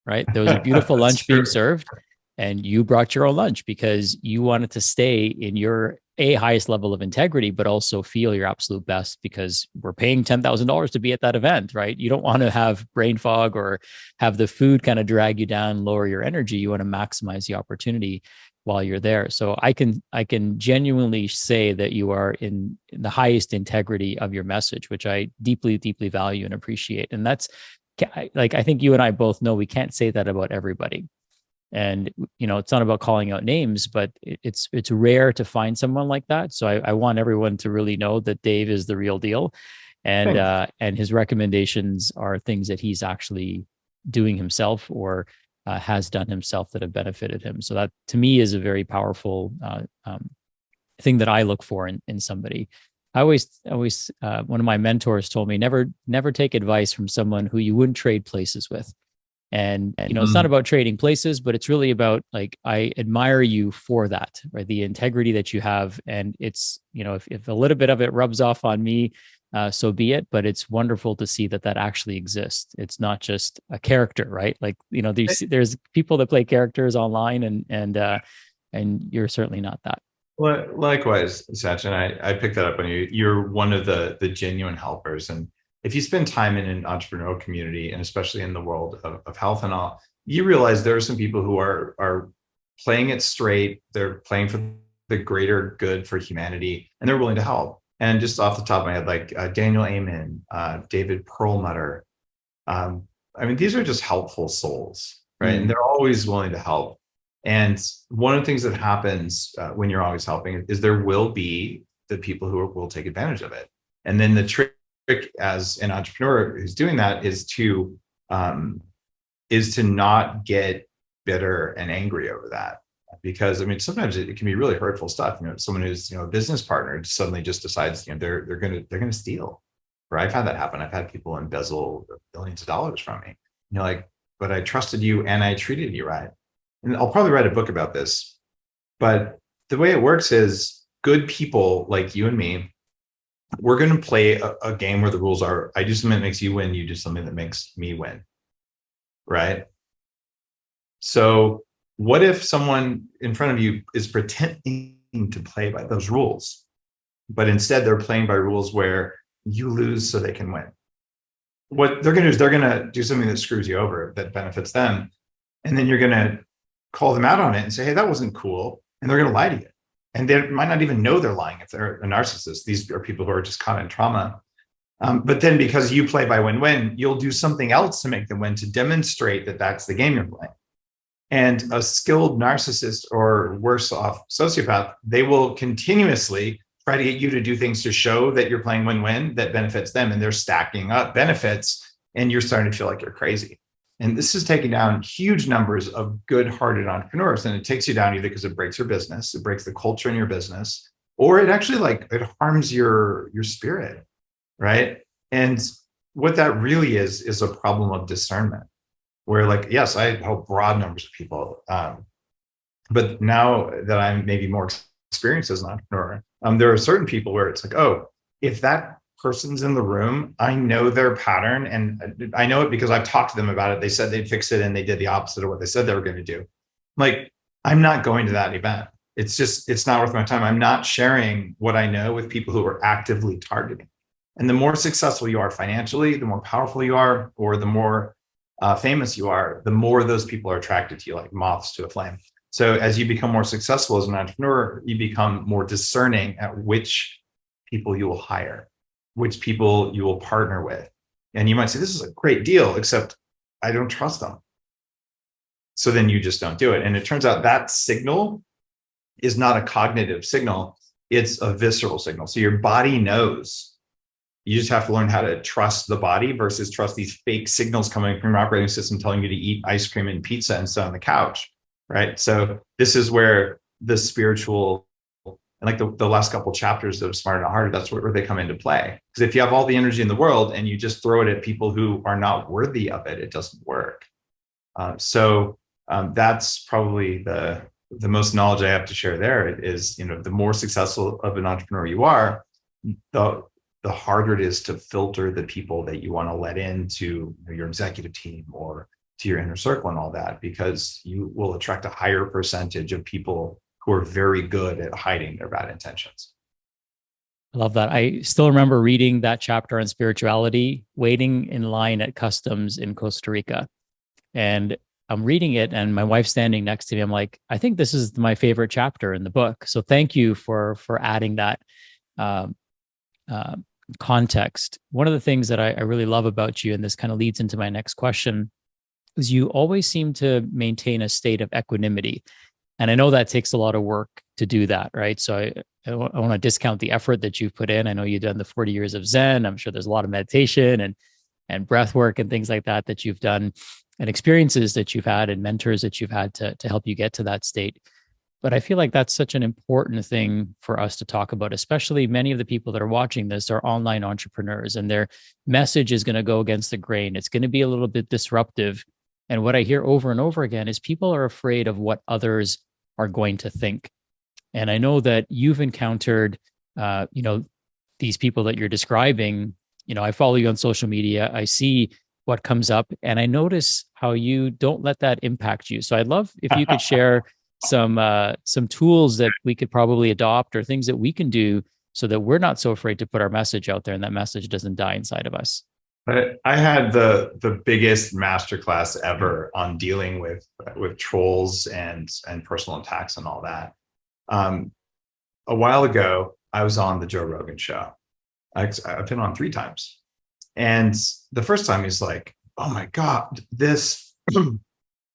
right? There was a beautiful lunch being served, and you brought your own lunch because you wanted to stay in your highest level of integrity, but also feel your absolute best, because we're paying $10,000 to be at that event, right? You don't want to have brain fog or have the food kind of drag you down, lower your energy. You want to maximize the opportunity while you're there. So I can genuinely say that you are in the highest integrity of your message, which I deeply, deeply value and appreciate. And that's, like, I think you and I both know we can't say that about everybody. And, you know, it's not about calling out names, but it's rare to find someone like that. So I want everyone to really know that Dave is the real deal. And his recommendations are things that he's actually doing himself or has done himself that have benefited him. So that, to me, is a very powerful thing that I look for in somebody. I always one of my mentors told me, never take advice from someone who you wouldn't trade places with. And you know, it's not about trading places, but it's really about, like, I admire you for that, right? The integrity that you have. And it's, you know, if a little bit of it rubs off on me, so be it. But it's wonderful to see that actually exists. It's not just a character, right? Like, you know, there's people that play characters online, and you're certainly not that. Well, likewise, Sachin, I picked that up on you. You're one of the genuine helpers. And if you spend time in an entrepreneurial community, and especially in the world of health and all, you realize there are some people who are playing it straight. They're playing for the greater good for humanity, and they're willing to help. And just off the top of my head, like Daniel Amen, David Perlmutter, I mean, these are just helpful souls, right? And they're always willing to help. And one of the things that happens when you're always helping is there will be the people who will take advantage of it. And then the trick as an entrepreneur who's doing that is to not get bitter and angry over that. Because I mean, sometimes it can be really hurtful stuff. You know, someone who's, you know, a business partner suddenly just decides, you know, they're gonna steal. Or I've had that happen. I've had people embezzle billions of dollars from me. You know, like, but I trusted you and I treated you right. And I'll probably write a book about this. But the way it works is, good people like you and me, we're going to play a game where the rules are, I do something that makes you win, you do something that makes me win, right? So what if someone in front of you is pretending to play by those rules, but instead they're playing by rules where you lose so they can win? What they're going to do is they're going to do something that screws you over, that benefits them. And then you're going to call them out on it and say, hey, that wasn't cool. And they're going to lie to you. And they might not even know they're lying if they're a narcissist. These are people who are just caught in trauma. But then because you play by win-win, you'll do something else to make them win, to demonstrate that that's the game you're playing. And a skilled narcissist, or worse off sociopath, they will continuously try to get you to do things to show that you're playing win-win that benefits them. And they're stacking up benefits, and you're starting to feel like you're crazy. And this is taking down huge numbers of good-hearted entrepreneurs. And it takes you down either because it breaks your business, it breaks the culture in your business, or it actually, like, it harms your spirit, right? And what that really is a problem of discernment, where, like, yes, I help broad numbers of people. But now that I'm maybe more experienced as an entrepreneur, there are certain people where it's like, oh, if that person's in the room, I know their pattern, and I know it because I've talked to them about it. They said they'd fix it and they did the opposite of what they said they were going to do. Like, I'm not going to that event. It's not worth my time. I'm not sharing what I know with people who are actively targeting. And the more successful you are financially, the more powerful you are, or the more famous you are, the more those people are attracted to you, like moths to a flame. So as you become more successful as an entrepreneur, you become more discerning at which people you will hire, which people you will partner with. And you might say, this is a great deal, except I don't trust them. So then you just don't do it. And it turns out that signal is not a cognitive signal. It's a visceral signal. So your body knows. You just have to learn how to trust the body versus trust these fake signals coming from your operating system telling you to eat ice cream and pizza and sit on the couch, right? So this is where the spiritual And like the last couple chapters of Smarter Not Harder, that's where they come into play. Because if you have all the energy in the world and you just throw it at people who are not worthy of it, it doesn't work. That's probably the most knowledge I have to share there is, the more successful of an entrepreneur you are, the harder it is to filter the people that you want to let into your executive team or to your inner circle and all that, because you will attract a higher percentage of people who are very good at hiding their bad intentions. I love that. I still remember reading that chapter on spirituality, waiting in line at customs in Costa Rica. And I'm reading it and my wife's standing next to me. I'm like, I think this is my favorite chapter in the book. So thank you for adding that context. One of the things that I really love about you, and this kind of leads into my next question, is you always seem to maintain a state of equanimity. And I know that takes a lot of work to do that, right? So I want to discount the effort that you've put in. I know you've done the 40 years of Zen. I'm sure there's a lot of meditation and breath work and things like that you've done, and experiences that you've had and mentors that you've had to help you get to that state. But I feel like that's such an important thing for us to talk about, especially many of the people that are watching this are online entrepreneurs, and their message is going to go against the grain. It's going to be a little bit disruptive. And what I hear over and over again is people are afraid of what others are going to think. And I know that you've encountered, these people that you're describing. I follow you on social media. I see what comes up, and I notice how you don't let that impact you. So I'd love if you could share some tools that we could probably adopt, or things that we can do so that we're not so afraid to put our message out there and that message doesn't die inside of us. I had the biggest masterclass ever on dealing with trolls and personal attacks and all that. A while ago, I was on the Joe Rogan show. I've been on 3 times. And the first time he's like, oh my God, this,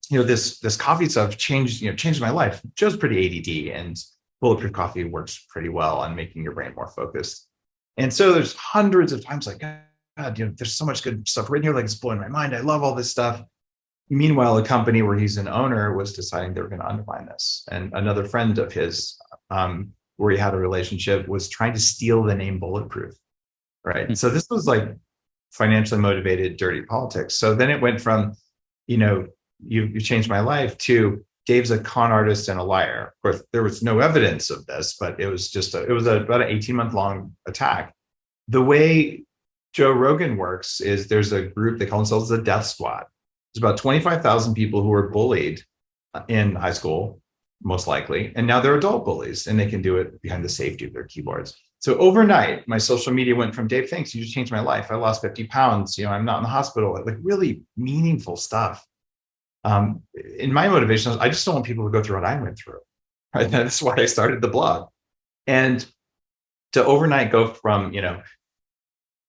this coffee stuff changed my life. Joe's pretty ADD, and bulletproof coffee works pretty well on making your brain more focused. And so there's hundreds of times like, God, there's so much good stuff written here. Like, it's blowing my mind. I love all this stuff. Meanwhile, a company where he's an owner was deciding they were going to undermine this. And another friend of his, where he had a relationship, was trying to steal the name Bulletproof. Right. And so this was like financially motivated, dirty politics. So then it went from, you changed my life, to Dave's a con artist and a liar. Of course, there was no evidence of this, but it was just about an 18-month long attack. The way Joe Rogan works is there's a group, they call themselves the Death Squad. There's about 25,000 people who were bullied in high school, most likely, and now they're adult bullies, and they can do it behind the safety of their keyboards. So overnight, my social media went from, Dave, thanks, you just changed my life. I lost 50 pounds. I'm not in the hospital. Like really meaningful stuff. In my motivation, I just don't want people to go through what I went through. Right? That's why I started the blog. And to overnight go from,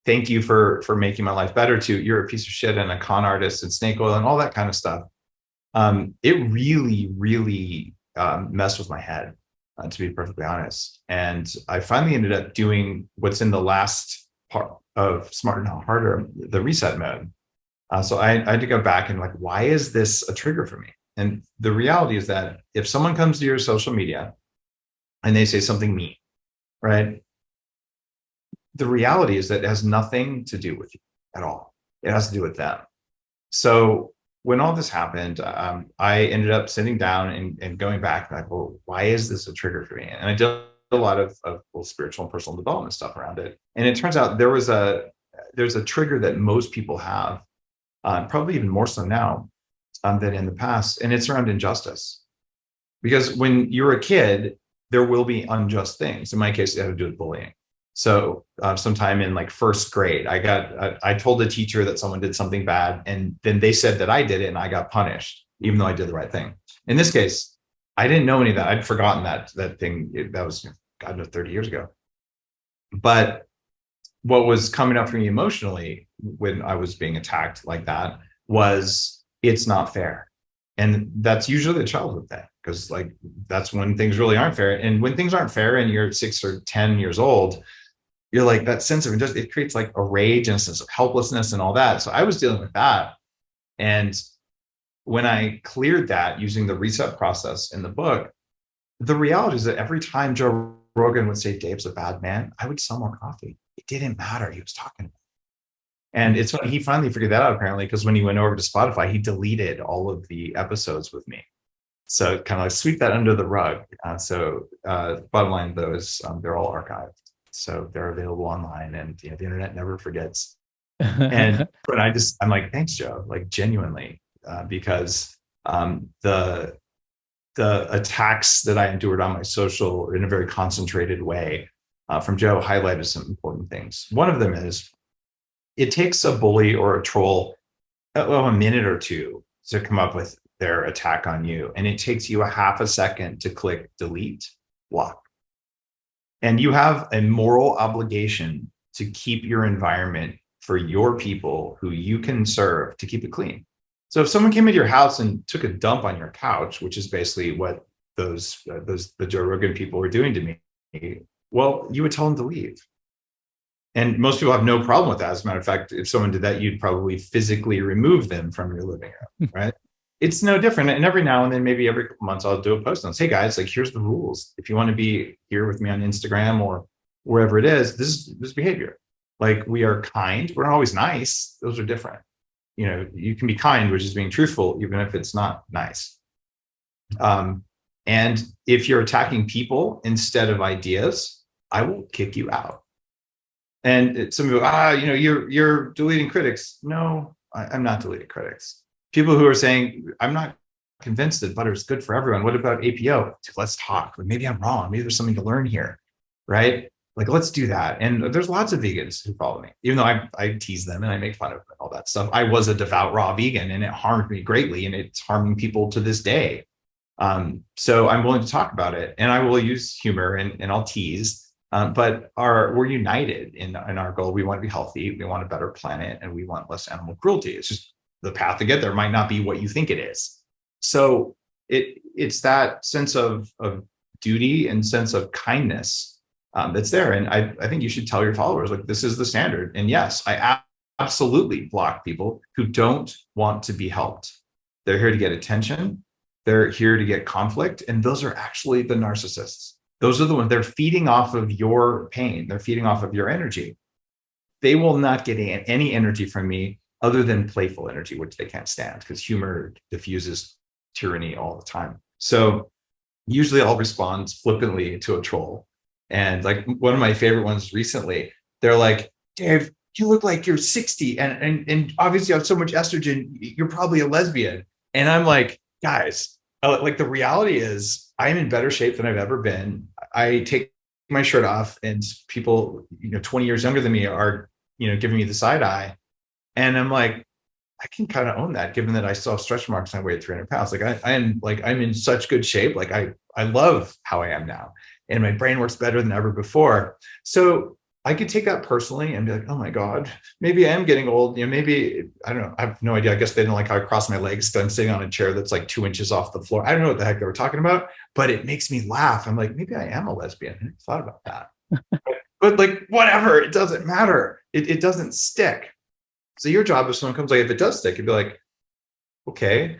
thank you for making my life better, to you're a piece of shit and a con artist and snake oil and all that kind of stuff. It really, really messed with my head, to be perfectly honest. And I finally ended up doing what's in the last part of Smarter Not Harder, the reset mode. So I had to go back and why is this a trigger for me? And the reality is that if someone comes to your social media and they say something mean, right? The reality is that it has nothing to do with you at all. It has to do with them. So when all this happened, I ended up sitting down and going back well, why is this a trigger for me? And I did a lot of spiritual and personal development stuff around it. And it turns out there's a trigger that most people have, probably even more so now than in the past. And it's around injustice. Because when you're a kid, there will be unjust things. In my case, it had to do with bullying. So sometime in first grade, I told a teacher that someone did something bad, and then they said that I did it and I got punished, even though I did the right thing. In this case, I didn't know any of that. I'd forgotten that thing. That was, God knows, 30 years ago. But what was coming up for me emotionally when I was being attacked like that was, it's not fair. And that's usually the childhood thing, because that's when things really aren't fair. And when things aren't fair and you're 6 or 10 years old, you're that sense of injustice, it creates a rage and a sense of helplessness and all that. So I was dealing with that. And when I cleared that using the reset process in the book, the reality is that every time Joe Rogan would say Dave's a bad man, I would sell more coffee. It didn't matter. He was talking about it. And it's funny, he finally figured that out apparently, because when he went over to Spotify, he deleted all of the episodes with me. So kind of like sweep that under the rug. Bottom line though is they're all archived. So they're available online, and the internet never forgets. And but I'm like, thanks, Joe, like genuinely, because the attacks that I endured on my social in a very concentrated way from Joe highlighted some important things. One of them is it takes a bully or a troll a minute or two to come up with their attack on you. And it takes you a half a second to click delete, block. And you have a moral obligation to keep your environment for your people who you can serve, to keep it clean. So if someone came into your house and took a dump on your couch, which is basically what the Joe Rogan people were doing to me, well, you would tell them to leave. And most people have no problem with that. As a matter of fact, if someone did that, you'd probably physically remove them from your living room, right? It's no different. And every now and then, maybe every couple months, I'll do a post on, hey guys, like here's the rules. If you want to be here with me on Instagram or wherever it is, this is behavior. Like we are kind. We're not always nice. Those are different. You can be kind, which is being truthful, even if it's not nice. And if you're attacking people instead of ideas, I will kick you out. And some people, you're deleting critics. No, I'm not deleting critics. People who are saying, I'm not convinced that butter is good for everyone. What about APO? Let's talk. Maybe I'm wrong. Maybe there's something to learn here, right? Like, let's do that. And there's lots of vegans who follow me, even though I tease them and I make fun of them and all that stuff. I was a devout raw vegan and it harmed me greatly, and it's harming people to this day. So I'm willing to talk about it, and I will use humor and I'll tease. But we're united in our goal. We want to be healthy. We want a better planet, and we want less animal cruelty. It's just the path to get there might not be what you think it is. So it's that sense of duty and sense of kindness that's there. And I think you should tell your followers, like, this is the standard. And yes, I absolutely block people who don't want to be helped. They're here to get attention. They're here to get conflict. And those are actually the narcissists. Those are the ones, they're feeding off of your pain. They're feeding off of your energy. They will not get any energy from me other than playful energy, which they can't stand, because humor diffuses tyranny all the time. So usually I'll respond flippantly to a troll. And like one of my favorite ones recently, they're like, Dave, you look like you're 60 and obviously you have so much estrogen, you're probably a lesbian. And I'm like, guys, like the reality is I'm in better shape than I've ever been. I take my shirt off and people, 20 years younger than me are, giving me the side eye. And I'm like, I can kind of own that, given that I still have stretch marks and I weigh 300 pounds. Like I'm in such good shape. Like I love how I am now, and my brain works better than ever before. So I could take that personally and be like, oh my God, maybe I am getting old. Maybe, I don't know. I have no idea. I guess they didn't like how I cross my legs. I'm sitting on a chair that's like 2 inches off the floor. I don't know what the heck they were talking about, but it makes me laugh. I'm like, maybe I am a lesbian. I never thought about that. But like, whatever, it doesn't matter. It doesn't stick. So your job, if someone comes, like, if it does stick, you'd be like, okay,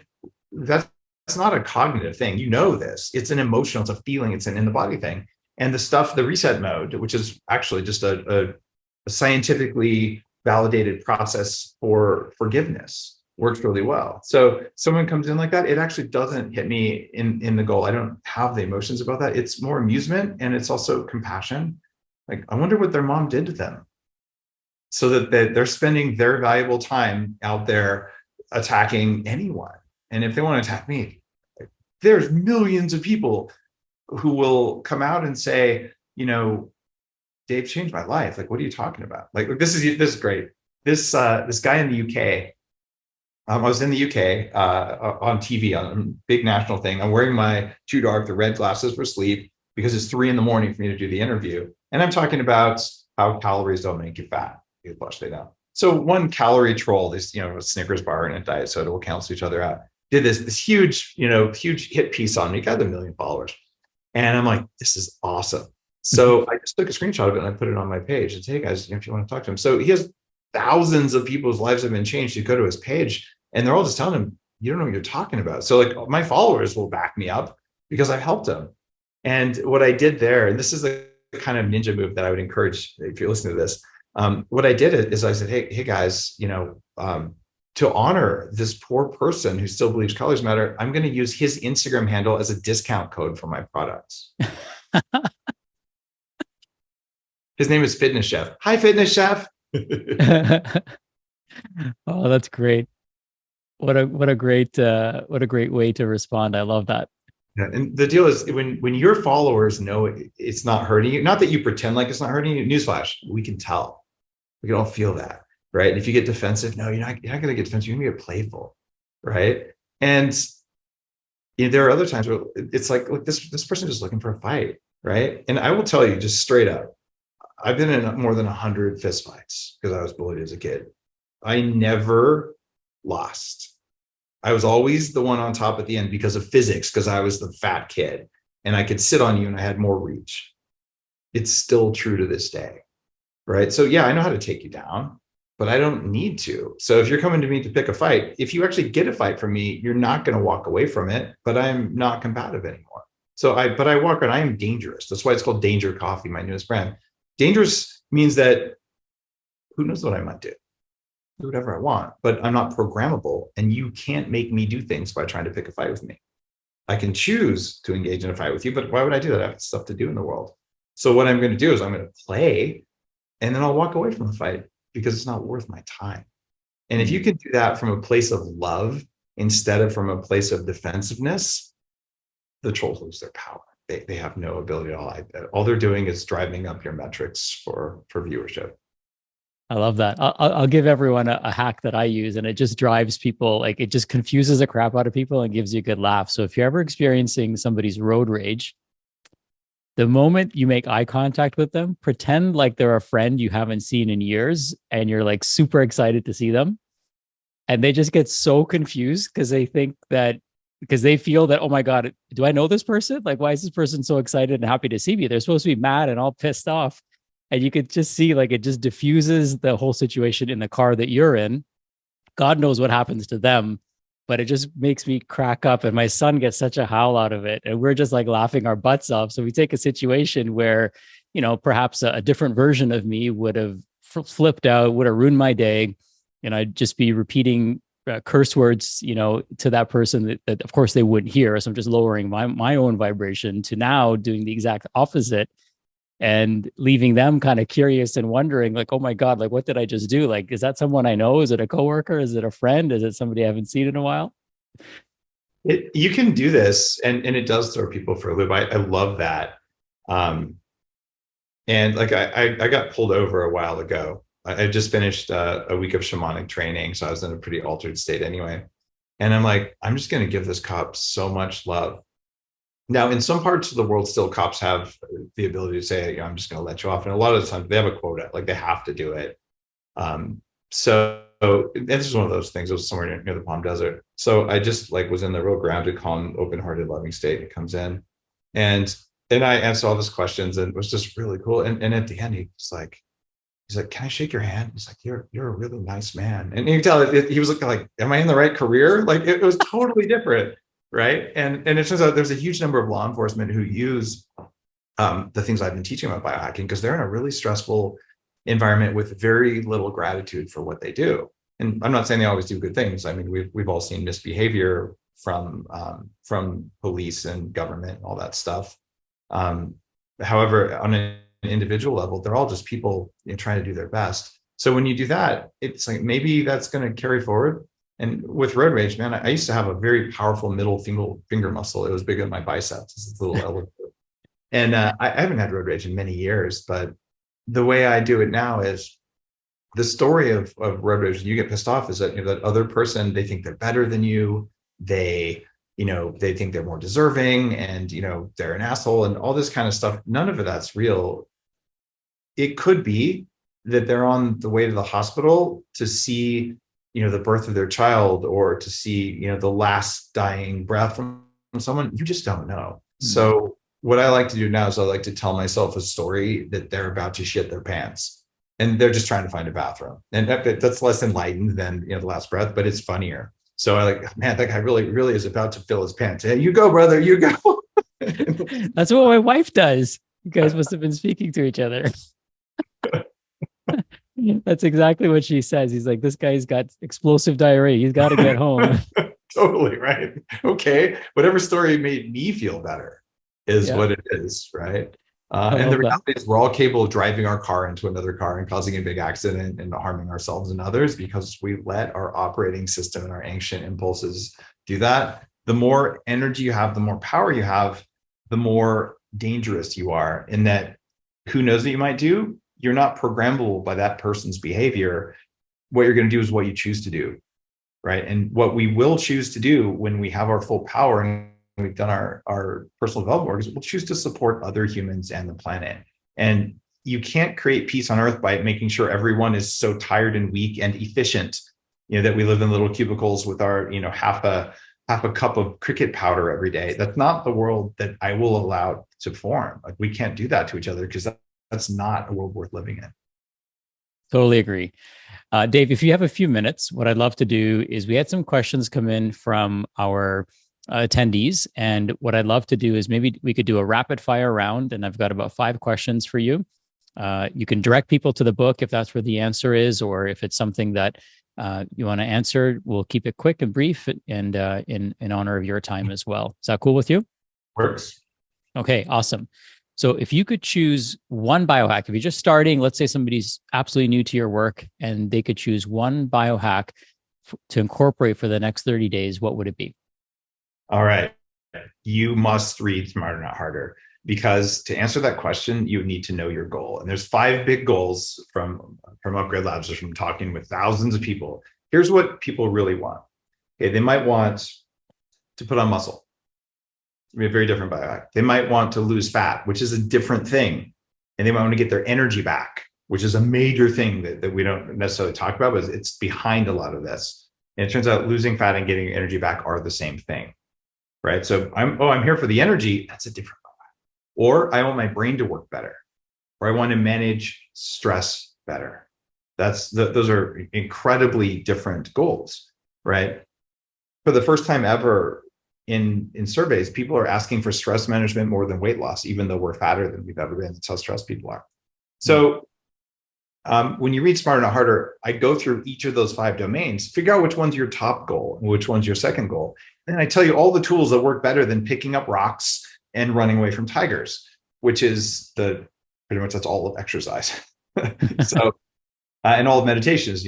that's not a cognitive thing. This. It's an emotional, it's a feeling, it's an in the body thing. And the stuff, the reset mode, which is actually just a scientifically validated process for forgiveness, works really well. So someone comes in like that, it actually doesn't hit me in the goal. I don't have the emotions about that. It's more amusement, and it's also compassion. Like, I wonder what their mom did to them, so that they're spending their valuable time out there attacking anyone. And if they want to attack me, there's millions of people who will come out and say, Dave changed my life. Like, what are you talking about? Like, this is great. This guy in the UK, I was in the UK on TV on a big national thing. I'm wearing my too dark, the red glasses for sleep, because it's 3 a.m. for me to do the interview. And I'm talking about how calories don't make you fat. Flush they down. So one calorie troll, this a Snickers bar and a diet soda will cancel each other out, did this huge hit piece on me, got 1 million followers. And I'm like, this is awesome. So I just took a screenshot of it and I put it on my page and say, hey guys, if you want to talk to him. So he has thousands of people's lives have been changed. You go to his page and they're all just telling him, you don't know what you're talking about. So like my followers will back me up because I helped them. And what I did there, and this is the kind of ninja move that I would encourage if you're listening to this. What I did is I said, hey guys, to honor this poor person who still believes colors matter, I'm going to use his Instagram handle as a discount code for my products. His name is Fitness Chef. Hi, Fitness Chef. Oh, that's great. What a great way to respond. I love that. Yeah, and the deal is when your followers know it's not hurting you, not that you pretend like it's not hurting you. Newsflash, we can tell. We can all feel that, right? And if you get defensive, no, you're not going to get defensive. You're going to get playful, right? And there are other times where it's like, look, this person is looking for a fight, right? And I will tell you just straight up, I've been in more than 100 fist fights because I was bullied as a kid. I never lost. I was always the one on top at the end because of physics, because I was the fat kid and I could sit on you and I had more reach. It's still true to this day, right? So yeah, I know how to take you down, but I don't need to. So if you're coming to me to pick a fight, if you actually get a fight from me, you're not going to walk away from it, but I'm not combative anymore. So I walk around, I am dangerous. That's why it's called Danger Coffee, my newest brand. Dangerous means that who knows what I might do whatever I want, but I'm not programmable, and you can't make me do things by trying to pick a fight with me. I can choose to engage in a fight with you, but why would I do that? I have stuff to do in the world. So what I'm going to do is I'm going to play, and then I'll walk away from the fight because it's not worth my time. And if you can do that from a place of love instead of from a place of defensive,ness, the trolls lose their power. They have no ability at all. All they're doing is driving up your metrics for viewership. I love that. I'll give everyone a hack that I use, and it just drives people, like it just confuses the crap out of people and gives you a good laugh. So if you're ever experiencing somebody's road rage, the moment you make eye contact with them, pretend like they're a friend you haven't seen in years and you're like super excited to see them. And they just get so confused because they feel that, oh my God, do I know this person? Like, why is this person so excited and happy to see me? They're supposed to be mad and all pissed off. And you could just see like it just diffuses the whole situation in the car that you're in. God knows what happens to them, but it just makes me crack up. And my son gets such a howl out of it. And we're just like laughing our butts off. So we take a situation where, perhaps a different version of me would have flipped out, would have ruined my day. And I'd just be repeating curse words, to that person that of course they wouldn't hear. So I'm just lowering my own vibration to now doing the exact opposite, and leaving them kind of curious and wondering like, oh my God, like, what did I just do? Like, is that someone I know? Is it a coworker? Is it a friend? Is it somebody I haven't seen in a while? You can do this, and it does throw people for a loop. I love that. And like I got pulled over a while ago. I just finished a week of shamanic training, so I was in a pretty altered state anyway. And I'm like, I'm just going to give this cop so much love. Now, in some parts of the world, still cops have the ability to say, I'm just going to let you off. And a lot of the time they have a quota, like they have to do it. So this is one of those things. It was somewhere near the Palm Desert. So I just like was in the real grounded, calm, open-hearted, loving state. It comes in, and I answered all his questions, and it was just really cool. And at the end, he's like, can I shake your hand? He's like, you're a really nice man. And you can tell he was looking like, am I in the right career? Like it was totally different. Right. And it turns out there's a huge number of law enforcement who use the things I've been teaching about biohacking because they're in a really stressful environment with very little gratitude for what they do. And I'm not saying they always do good things. I mean, we've all seen misbehavior from police and government and all that stuff. However, on an individual level, they're all just people trying to do their best. So when you do that, it's like maybe that's going to carry forward. And with road rage, man, I used to have a very powerful middle finger muscle. It was bigger than my biceps. It's a little elevated. And I haven't had road rage in many years, but the way I do it now is the story of road rage. You get pissed off is that that other person, they think they're better than you. They think they're more deserving, and they're an asshole and all this kind of stuff. None of that's real. It could be that they're on the way to the hospital to see the birth of their child, or to see, the last dying breath from someone. You just don't know. Mm-hmm. So what I like to do now is I like to tell myself a story that they're about to shit their pants and they're just trying to find a bathroom. And that's less enlightened than, the last breath, but it's funnier. So I like, man, that guy really, really is about to fill his pants. Hey, you go, brother, you go. That's what my wife does. You guys must have been speaking to each other. That's exactly what she says. He's like, this guy's got explosive diarrhea. He's got to get home. Totally right. Okay. Whatever story made me feel better is Yeah, what it is, right? I And the love that. reality is we're all capable of driving our car into another car and causing a big accident and harming ourselves and others because we let our operating system and our ancient impulses do that. The more energy you have, the more power you have, the more dangerous you are in that who knows what you might do? You're not programmable by that person's behavior. What you're going to do is what you choose to do, right? And what we will choose to do when we have our full power and we've done our personal development work is we'll choose to support other humans and the planet. And you can't create peace on earth by making sure everyone is so tired and weak and efficient, that we live in little cubicles with our, half a cup of cricket powder every day. That's not the world that I will allow to form. Like we can't do that to each other because that's not a world worth living in. Totally agree. Dave, if you have a few minutes, what I'd love to do is we had some questions come in from our attendees. And what I'd love to do is maybe we could do a rapid fire round. And I've got about 5 questions for you. You can direct people to the book if that's where the answer is, or if it's something that you want to answer, we'll keep it quick and brief and in honor of your time as well. Is that cool with you? Works. Okay, awesome. So if you could choose one biohack, if you're just starting, let's say somebody's absolutely new to your work and they could choose one biohack to incorporate for the next 30 days, what would it be? All right. You must read Smarter, Not Harder, because to answer that question, you need to know your goal. And there's 5 big goals from Upgrade Labs, from talking with thousands of people. Here's what people really want. Okay, they might want to put on muscle. Be a very different biohack. They might want to lose fat, which is a different thing. And they might want to get their energy back, which is a major thing that we don't necessarily talk about, but it's behind a lot of this. And it turns out losing fat and getting energy back are the same thing, right? So I'm here for the energy. That's a different biohack. Or I want my brain to work better, or I want to manage stress better. Those are incredibly different goals, right? For the first time ever, in surveys, people are asking for stress management more than weight loss, even though we're fatter than we've ever been. That's how stressed people are. So when you read Smarter Not Harder, I go through each of those 5 domains, figure out which one's your top goal and which one's your second goal. And I tell you all the tools that work better than picking up rocks and running away from tigers, which is pretty much that's all of exercise. So, and all of meditation is,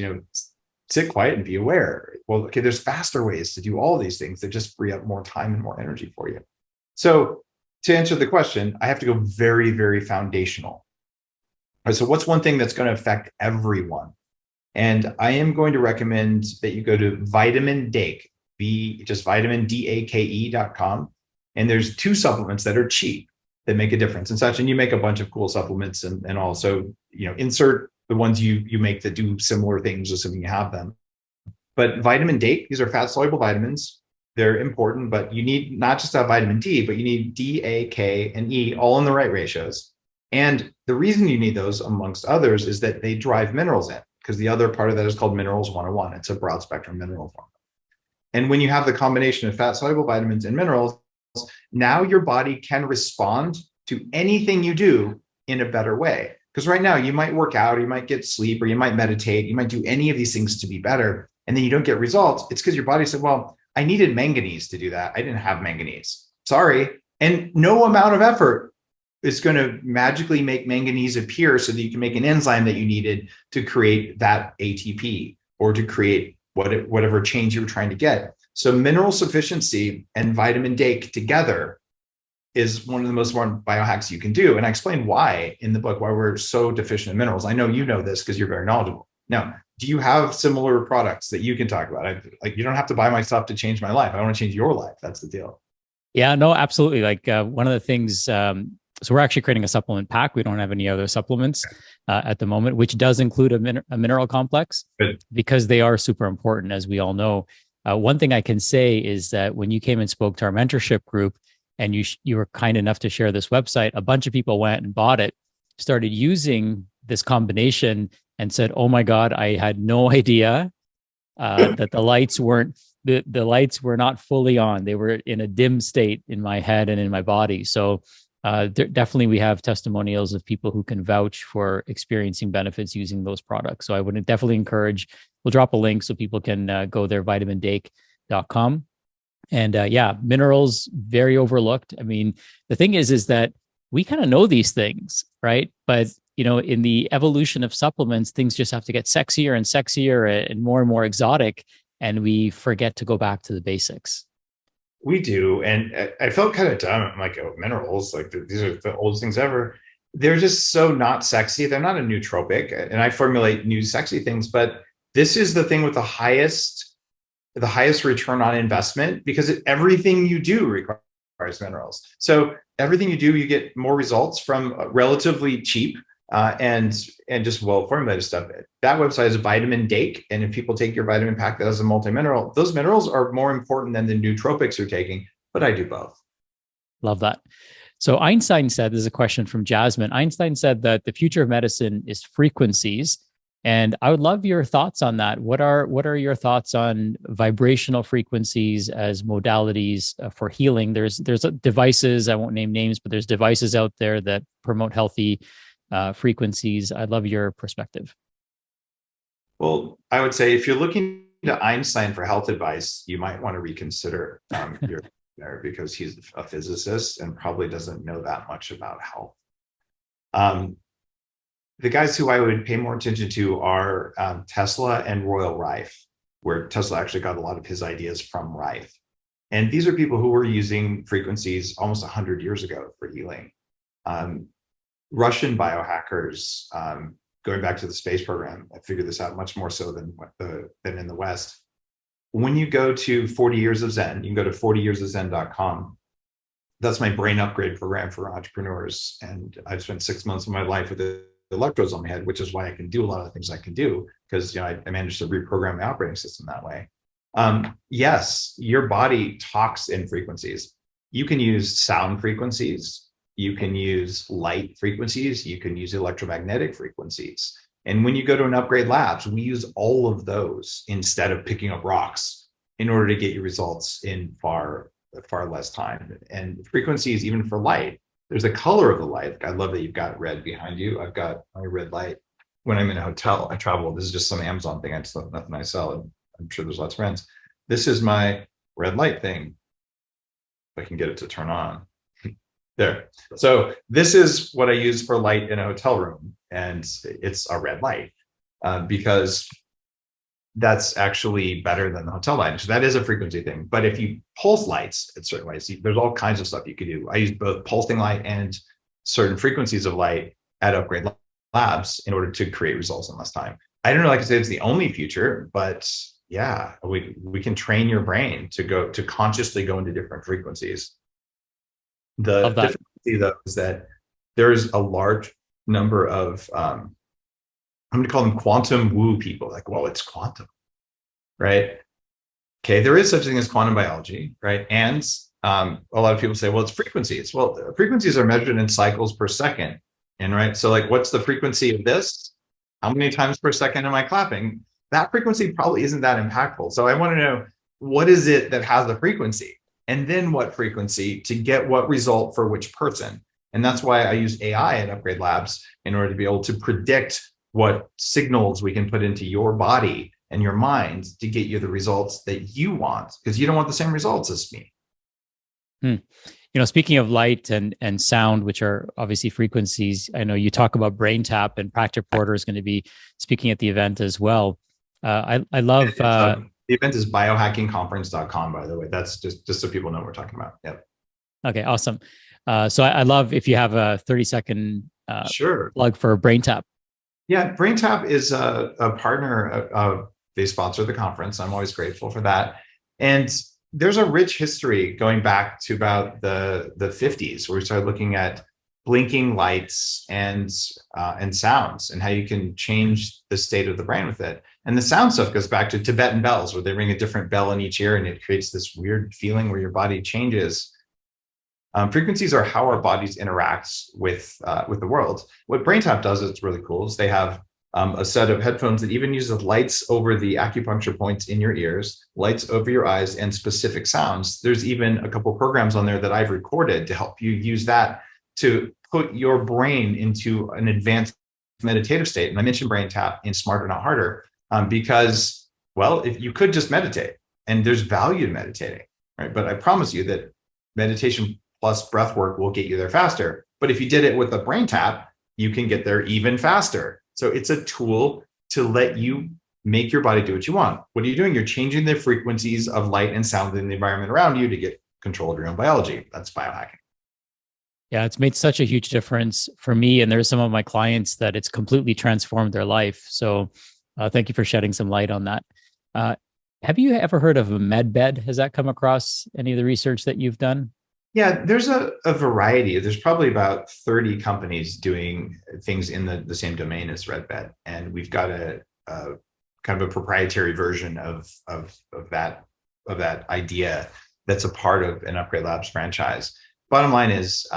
sit quiet and be aware. Well, okay, there's faster ways to do all these things that just free up more time and more energy for you. So to answer the question, I have to go very, very foundational. All right, so what's one thing that's going to affect everyone? And I am going to recommend that you go to Vitamin Dake, just vitamindake.com. And there's 2 supplements that are cheap that make a difference. And Sachin, you make a bunch of cool supplements and also, insert the ones you make that do similar things, assuming you have them. But vitamin D, these are fat-soluble vitamins. They're important, but you need not just have vitamin D, but you need D, A, K, and E all in the right ratios. And the reason you need those, amongst others, is that they drive minerals in, because the other part of that is called Minerals 101. It's a broad spectrum mineral formula. And when you have the combination of fat-soluble vitamins and minerals, now your body can respond to anything you do in a better way. Because right now you might work out, or you might get sleep, or you might meditate, you might do any of these things to be better, and then you don't get results. It's because your body said, well, I needed manganese to do that. I didn't have manganese. Sorry. And no amount of effort is going to magically make manganese appear so that you can make an enzyme that you needed to create that ATP or to create whatever change you were trying to get. So mineral sufficiency and vitamin D together is one of the most important biohacks you can do. And I explain why in the book, why we're so deficient in minerals. I know you know this because you're very knowledgeable. Now, do you have similar products that you can talk about? You don't have to buy my stuff to change my life. I want to change your life. That's the deal. Yeah, no, absolutely. Like one of the things, so we're actually creating a supplement pack. We don't have any other supplements at the moment, which does include a mineral complex. Good. Because they are super important, as we all know. One thing I can say is that when you came and spoke to our mentorship group, and you were kind enough to share this website, a bunch of people went and bought it, started using this combination, and said, "Oh my God, I had no idea that the lights were not fully on. They were in a dim state in my head and in my body." So definitely we have testimonials of people who can vouch for experiencing benefits using those products. So I would definitely encourage, we'll drop a link so people can go there, vitamindake.com. And yeah, minerals, very overlooked. I mean, the thing is that we kind of know these things, right? But in the evolution of supplements, things just have to get sexier and sexier and more exotic, and we forget to go back to the basics. We do. And I felt kind of dumb. I'm like, oh, minerals, like these are the oldest things ever. They're just so not sexy. They're not a nootropic. And I formulate new sexy things, but this is the thing with the highest return on investment, because everything you do requires minerals. So everything you do, you get more results from relatively cheap and just well formulated stuff. That website is Vitamin Dake, and if people take your vitamin pack that has a multi-mineral, those minerals are more important than the nootropics you're taking. But I do both. Love that. So Einstein said, there's a question from Jasmine. Einstein said that the future of medicine is frequencies. And I would love your thoughts on that. What are your thoughts on vibrational frequencies as modalities for healing? There's devices, I won't name names, but there's devices out there that promote healthy frequencies. I'd love your perspective. Well, I would say if you're looking to Einstein for health advice, you might want to reconsider your there, because he's a physicist and probably doesn't know that much about health. The guys who I would pay more attention to are Tesla and Royal Rife, where Tesla actually got a lot of his ideas from Rife. And these are people who were using frequencies almost 100 years ago for healing. Russian biohackers, going back to the space program, I figured this out much more so than in the West. When you go to 40 Years of Zen, you can go to 40yearsofzen.com. That's my brain upgrade program for entrepreneurs. And I've spent 6 months of my life with it. Electrodes on my head, which is why I can do a lot of the things I can do, because I managed to reprogram my operating system that way. Yes, your body talks in frequencies. You can use sound frequencies, you can use light frequencies, you can use electromagnetic frequencies. And when you go to an Upgrade Labs, we use all of those instead of picking up rocks in order to get you results in far less time. And frequencies, even for light, there's a color of the light. I love that you've got red behind you. I've got my red light when I'm in a hotel. I travel. This is just some Amazon thing. I just love nothing I sell. And I'm sure there's lots of friends. This is my red light thing. If I can get it to turn on. There. So this is what I use for light in a hotel room. And it's a red light because that's actually better than the hotel light. So that is a frequency thing. But if you pulse lights in certain ways, there's all kinds of stuff you can do. I use both pulsing light and certain frequencies of light at Upgrade Labs in order to create results in less time. I don't know, like I said, it's the only future, but yeah, we can train your brain to consciously go into different frequencies. The difficulty though is that there's a large number of I'm going to call them quantum woo people. Like, well, it's quantum, right? Okay, there is such a thing as quantum biology, right? And a lot of people say, well, it's frequencies. Well, frequencies are measured in cycles per second. And right, so like, what's the frequency of this? How many times per second am I clapping? That frequency probably isn't that impactful. So I want to know, what is it that has the frequency? And then what frequency to get what result for which person? And that's why I use AI at Upgrade Labs in order to be able to predict what signals we can put into your body and your mind to get you the results that you want, because you don't want the same results as me. Speaking of light and sound, which are obviously frequencies, I know you talk about Braintap, and Practice Porter is going to be speaking at the event as well. I love the event is biohackingconference.com, by the way. That's just so people know what we're talking about. Yep. Okay, awesome. So I love if you have a 30-second sure plug for Braintap. Yeah, Braintap is a partner. They sponsor the conference. I'm always grateful for that. And there's a rich history going back to about the 50s, where we started looking at blinking lights and sounds and how you can change the state of the brain with it. And the sound stuff goes back to Tibetan bells, where they ring a different bell in each ear, and it creates this weird feeling where your body changes. Frequencies are how our bodies interact with the world. What Braintap does is really cool. Is they have a set of headphones that even uses lights over the acupuncture points in your ears, lights over your eyes, and specific sounds. There's even a couple programs on there that I've recorded to help you use that to put your brain into an advanced meditative state. And I mentioned Braintap in Smarter Not Harder because, well, if you could just meditate, and there's value in meditating, right? But I promise you that meditation plus breath work will get you there faster. But if you did it with a Braintap, you can get there even faster. So it's a tool to let you make your body do what you want. What are you doing? You're changing the frequencies of light and sound in the environment around you to get control of your own biology. That's biohacking. Yeah, it's made such a huge difference for me. And there's some of my clients that it's completely transformed their life. So thank you for shedding some light on that. Have you ever heard of a Medbed? Has that come across any of the research that you've done? Yeah, there's a variety. There's probably about 30 companies doing things in the same domain as Medbed. And we've got a kind of a proprietary version of that idea that's a part of an Upgrade Labs franchise. Bottom line is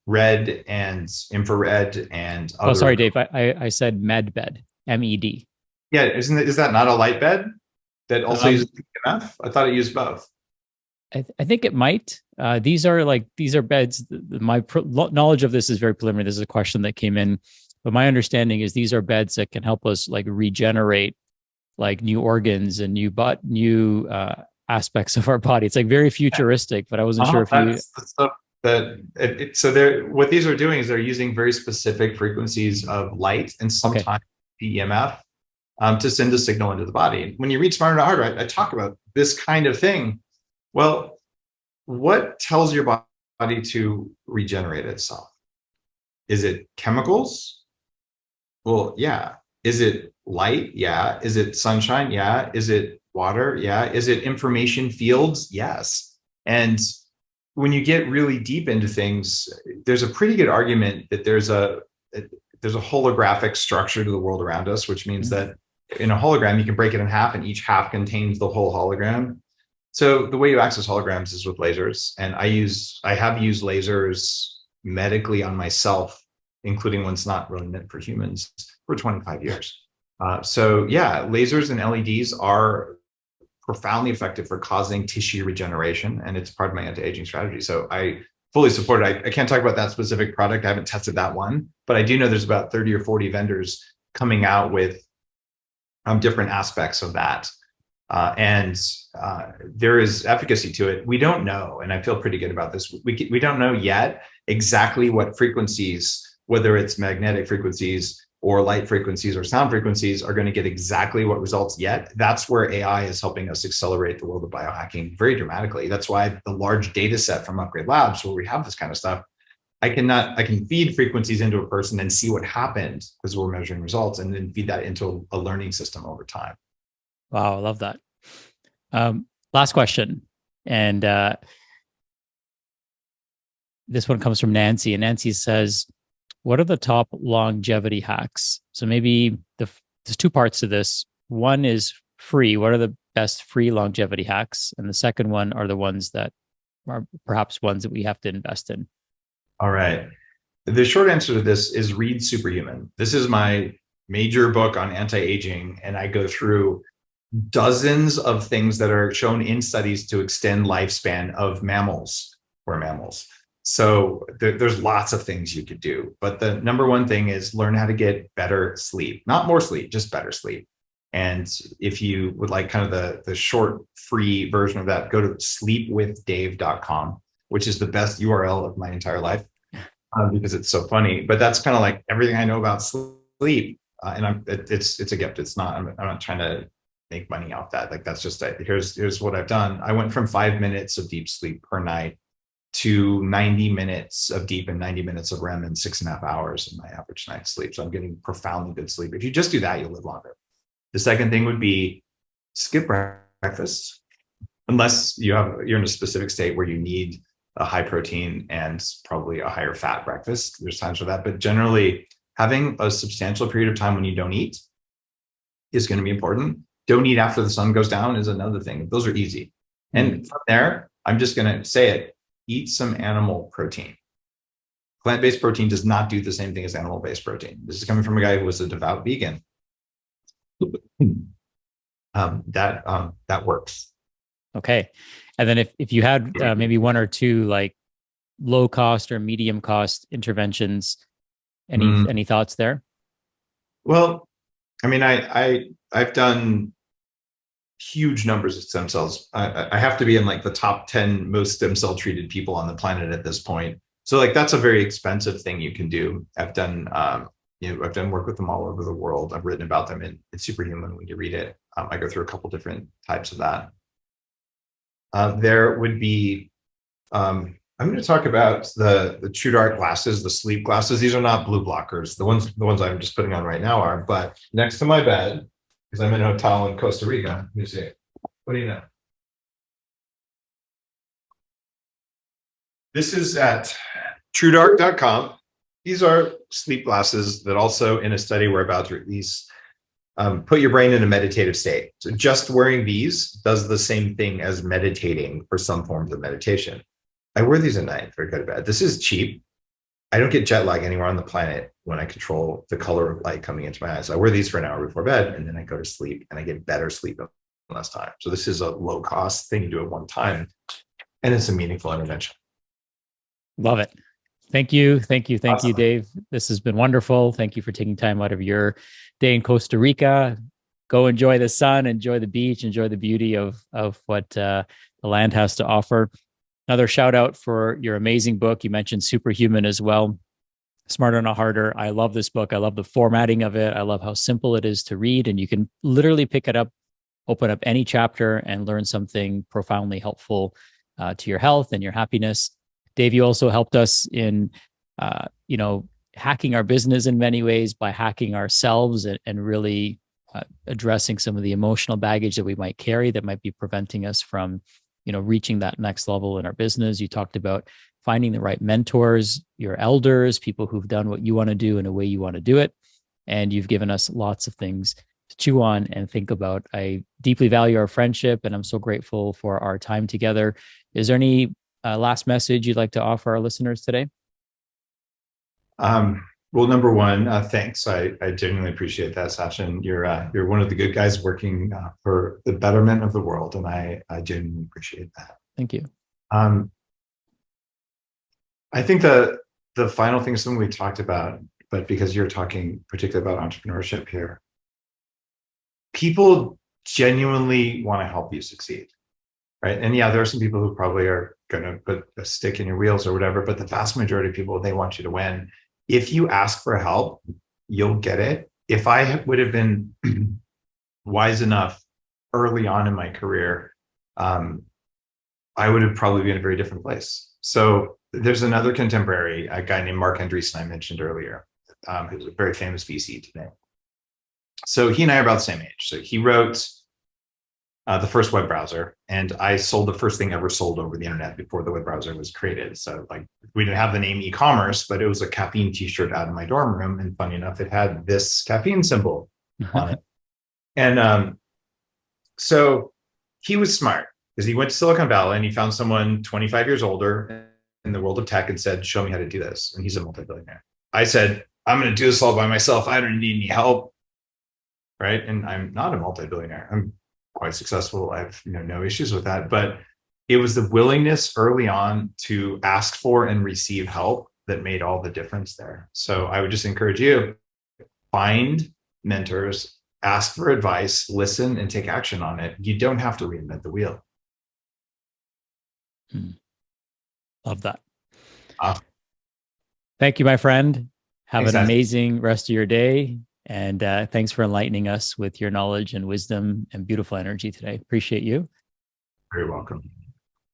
red and infrared and other. Oh, sorry, Dave. I said Medbed, MED. Yeah, is that not a light bed that also uses EMF? I thought it used both. I think it might. These are beds. My knowledge of this is very preliminary. This is a question that came in, but my understanding is these are beds that can help us like regenerate like new organs and new aspects of our body. It's like very futuristic, but I wasn't sure if you. What these are doing is they're using very specific frequencies of light and sometimes EMF to send a signal into the body. When you read Smarter Not Harder, I talk about this kind of thing. Well, what tells your body to regenerate itself? Is it chemicals? Well, yeah. Is it light? Yeah. Is it sunshine? Yeah. Is it water? Yeah. Is it information fields? Yes. And when you get really deep into things, there's a pretty good argument that there's a holographic structure to the world around us, which means that in a hologram, you can break it in half and each half contains the whole hologram. So the way you access holograms is with lasers. And I have used lasers medically on myself, including ones not really meant for humans, for 25 years. So yeah, lasers and LEDs are profoundly effective for causing tissue regeneration, and it's part of my anti-aging strategy. So I fully support it. I can't talk about that specific product. I haven't tested that one, but I do know there's about 30 or 40 vendors coming out with different aspects of that. There is efficacy to it. We don't know, and I feel pretty good about this. We don't know yet exactly what frequencies, whether it's magnetic frequencies or light frequencies or sound frequencies, are going to get exactly what results yet. That's where AI is helping us accelerate the world of biohacking very dramatically. That's why the large data set from Upgrade Labs, where we have this kind of stuff, I can feed frequencies into a person and see what happened because we're measuring results, and then feed that into a learning system over time. Wow, I love that. Last question. And this one comes from Nancy. And Nancy says, what are the top longevity hacks? So maybe there's two parts to this. One is free. What are the best free longevity hacks? And the second one are the ones that are perhaps ones that we have to invest in. All right. The short answer to this is read Superhuman. This is my major book on anti-aging, and I go through dozens of things that are shown in studies to extend lifespan of mammals. We're mammals. So there's lots of things you could do. But the number one thing is learn how to get better sleep, not more sleep, just better sleep. And if you would like kind of the short free version of that, go to sleepwithdave.com, which is the best URL of my entire life because it's so funny. But that's kind of like everything I know about sleep. And it's a gift. It's not, I'm not trying to make money off that. Like that's just, here's what I've done. I went from 5 minutes of deep sleep per night to 90 minutes of deep and 90 minutes of REM in 6.5 hours in my average night's sleep. So I'm getting profoundly good sleep. If you just do that, you'll live longer. The second thing would be skip breakfast, unless you're in a specific state where you need a high protein and probably a higher fat breakfast. There's times for that, but generally having a substantial period of time when you don't eat is going to be important. Don't eat after the sun goes down is another thing. Those are easy. And from there, I'm just going to say it. Eat some animal protein. Plant-based protein does not do the same thing as animal-based protein. This is coming from a guy who was a devout vegan. That works. Okay. And then if you had maybe one or two like low cost or medium cost interventions. Any thoughts there? Well, I mean, I've done huge numbers of stem cells. I have to be in like the top 10 most stem cell treated people on the planet at this point. So like that's a very expensive thing you can do. I've done I've done work with them all over the world. I've written about them in Superhuman when you read it. I go through a couple different types of that. There would be I'm going to talk about the True Dark glasses, the sleep glasses. These are not blue blockers. The ones I'm just putting on right now are, but next to my bed, because I'm in a hotel in Costa Rica. Let me see. What do you know? This is at truedark.com. These are sleep glasses that also, in a study we're about to release, put your brain in a meditative state. So just wearing these does the same thing as meditating for some forms of meditation. I wear these at night before I go to bed. This is cheap. I don't get jet lag anywhere on the planet when I control the color of light coming into my eyes. I wear these for an hour before bed, and then I go to sleep, and I get better sleep in less time. So this is a low cost thing to do at one time, and it's a meaningful intervention. Love it. Thank you. Awesome. Dave. This has been wonderful. Thank you for taking time out of your day in Costa Rica. Go enjoy the sun, enjoy the beach, enjoy the beauty of what the land has to offer. Another shout out for your amazing book. You mentioned Superhuman as well. Smarter, Not Harder. I love this book. I love the formatting of it. I love how simple it is to read, and you can literally pick it up, open up any chapter, and learn something profoundly helpful to your health and your happiness. Dave, you also helped us in, hacking our business in many ways by hacking ourselves and really addressing some of the emotional baggage that we might carry that might be preventing us from reaching that next level in our business. You talked about finding the right mentors, your elders, people who've done what you want to do in a way you want to do it. And you've given us lots of things to chew on and think about. I deeply value our friendship, and I'm so grateful for our time together. Is there any last message you'd like to offer our listeners today? Well, number one, thanks. I genuinely appreciate that, Sachin. You're one of the good guys working for the betterment of the world, and I genuinely appreciate that. Thank you. I think the final thing is something we talked about, but because you're talking particularly about entrepreneurship here, people genuinely want to help you succeed, right? And yeah, there are some people who probably are going to put a stick in your wheels or whatever, but the vast majority of people, they want you to win. If you ask for help, you'll get it. If I would have been wise enough early on in my career, I would have probably been in a very different place. So there's another contemporary, a guy named Mark Andreessen I mentioned earlier, who's a very famous VC today. So he and I are about the same age. So he wrote the first web browser, and I sold the first thing ever sold over the internet before the web browser was created. So like we didn't have the name e-commerce, but it was a caffeine t-shirt out in my dorm room. And funny enough, it had this caffeine symbol on it. And so he was smart because he went to Silicon Valley and he found someone 25 years older in the world of tech and said, show me how to do this. And he's a multi-billionaire. I said, I'm going to do this all by myself. I don't need any help. Right. And I'm not a multi-billionaire. I'm quite successful. I have no issues with that. But it was the willingness early on to ask for and receive help that made all the difference there. So I would just encourage you, find mentors, ask for advice, listen, and take action on it. You don't have to reinvent the wheel. Love that. Thank you, my friend. Have an amazing rest of your day. And thanks for enlightening us with your knowledge and wisdom and beautiful energy today. Appreciate you. Very welcome.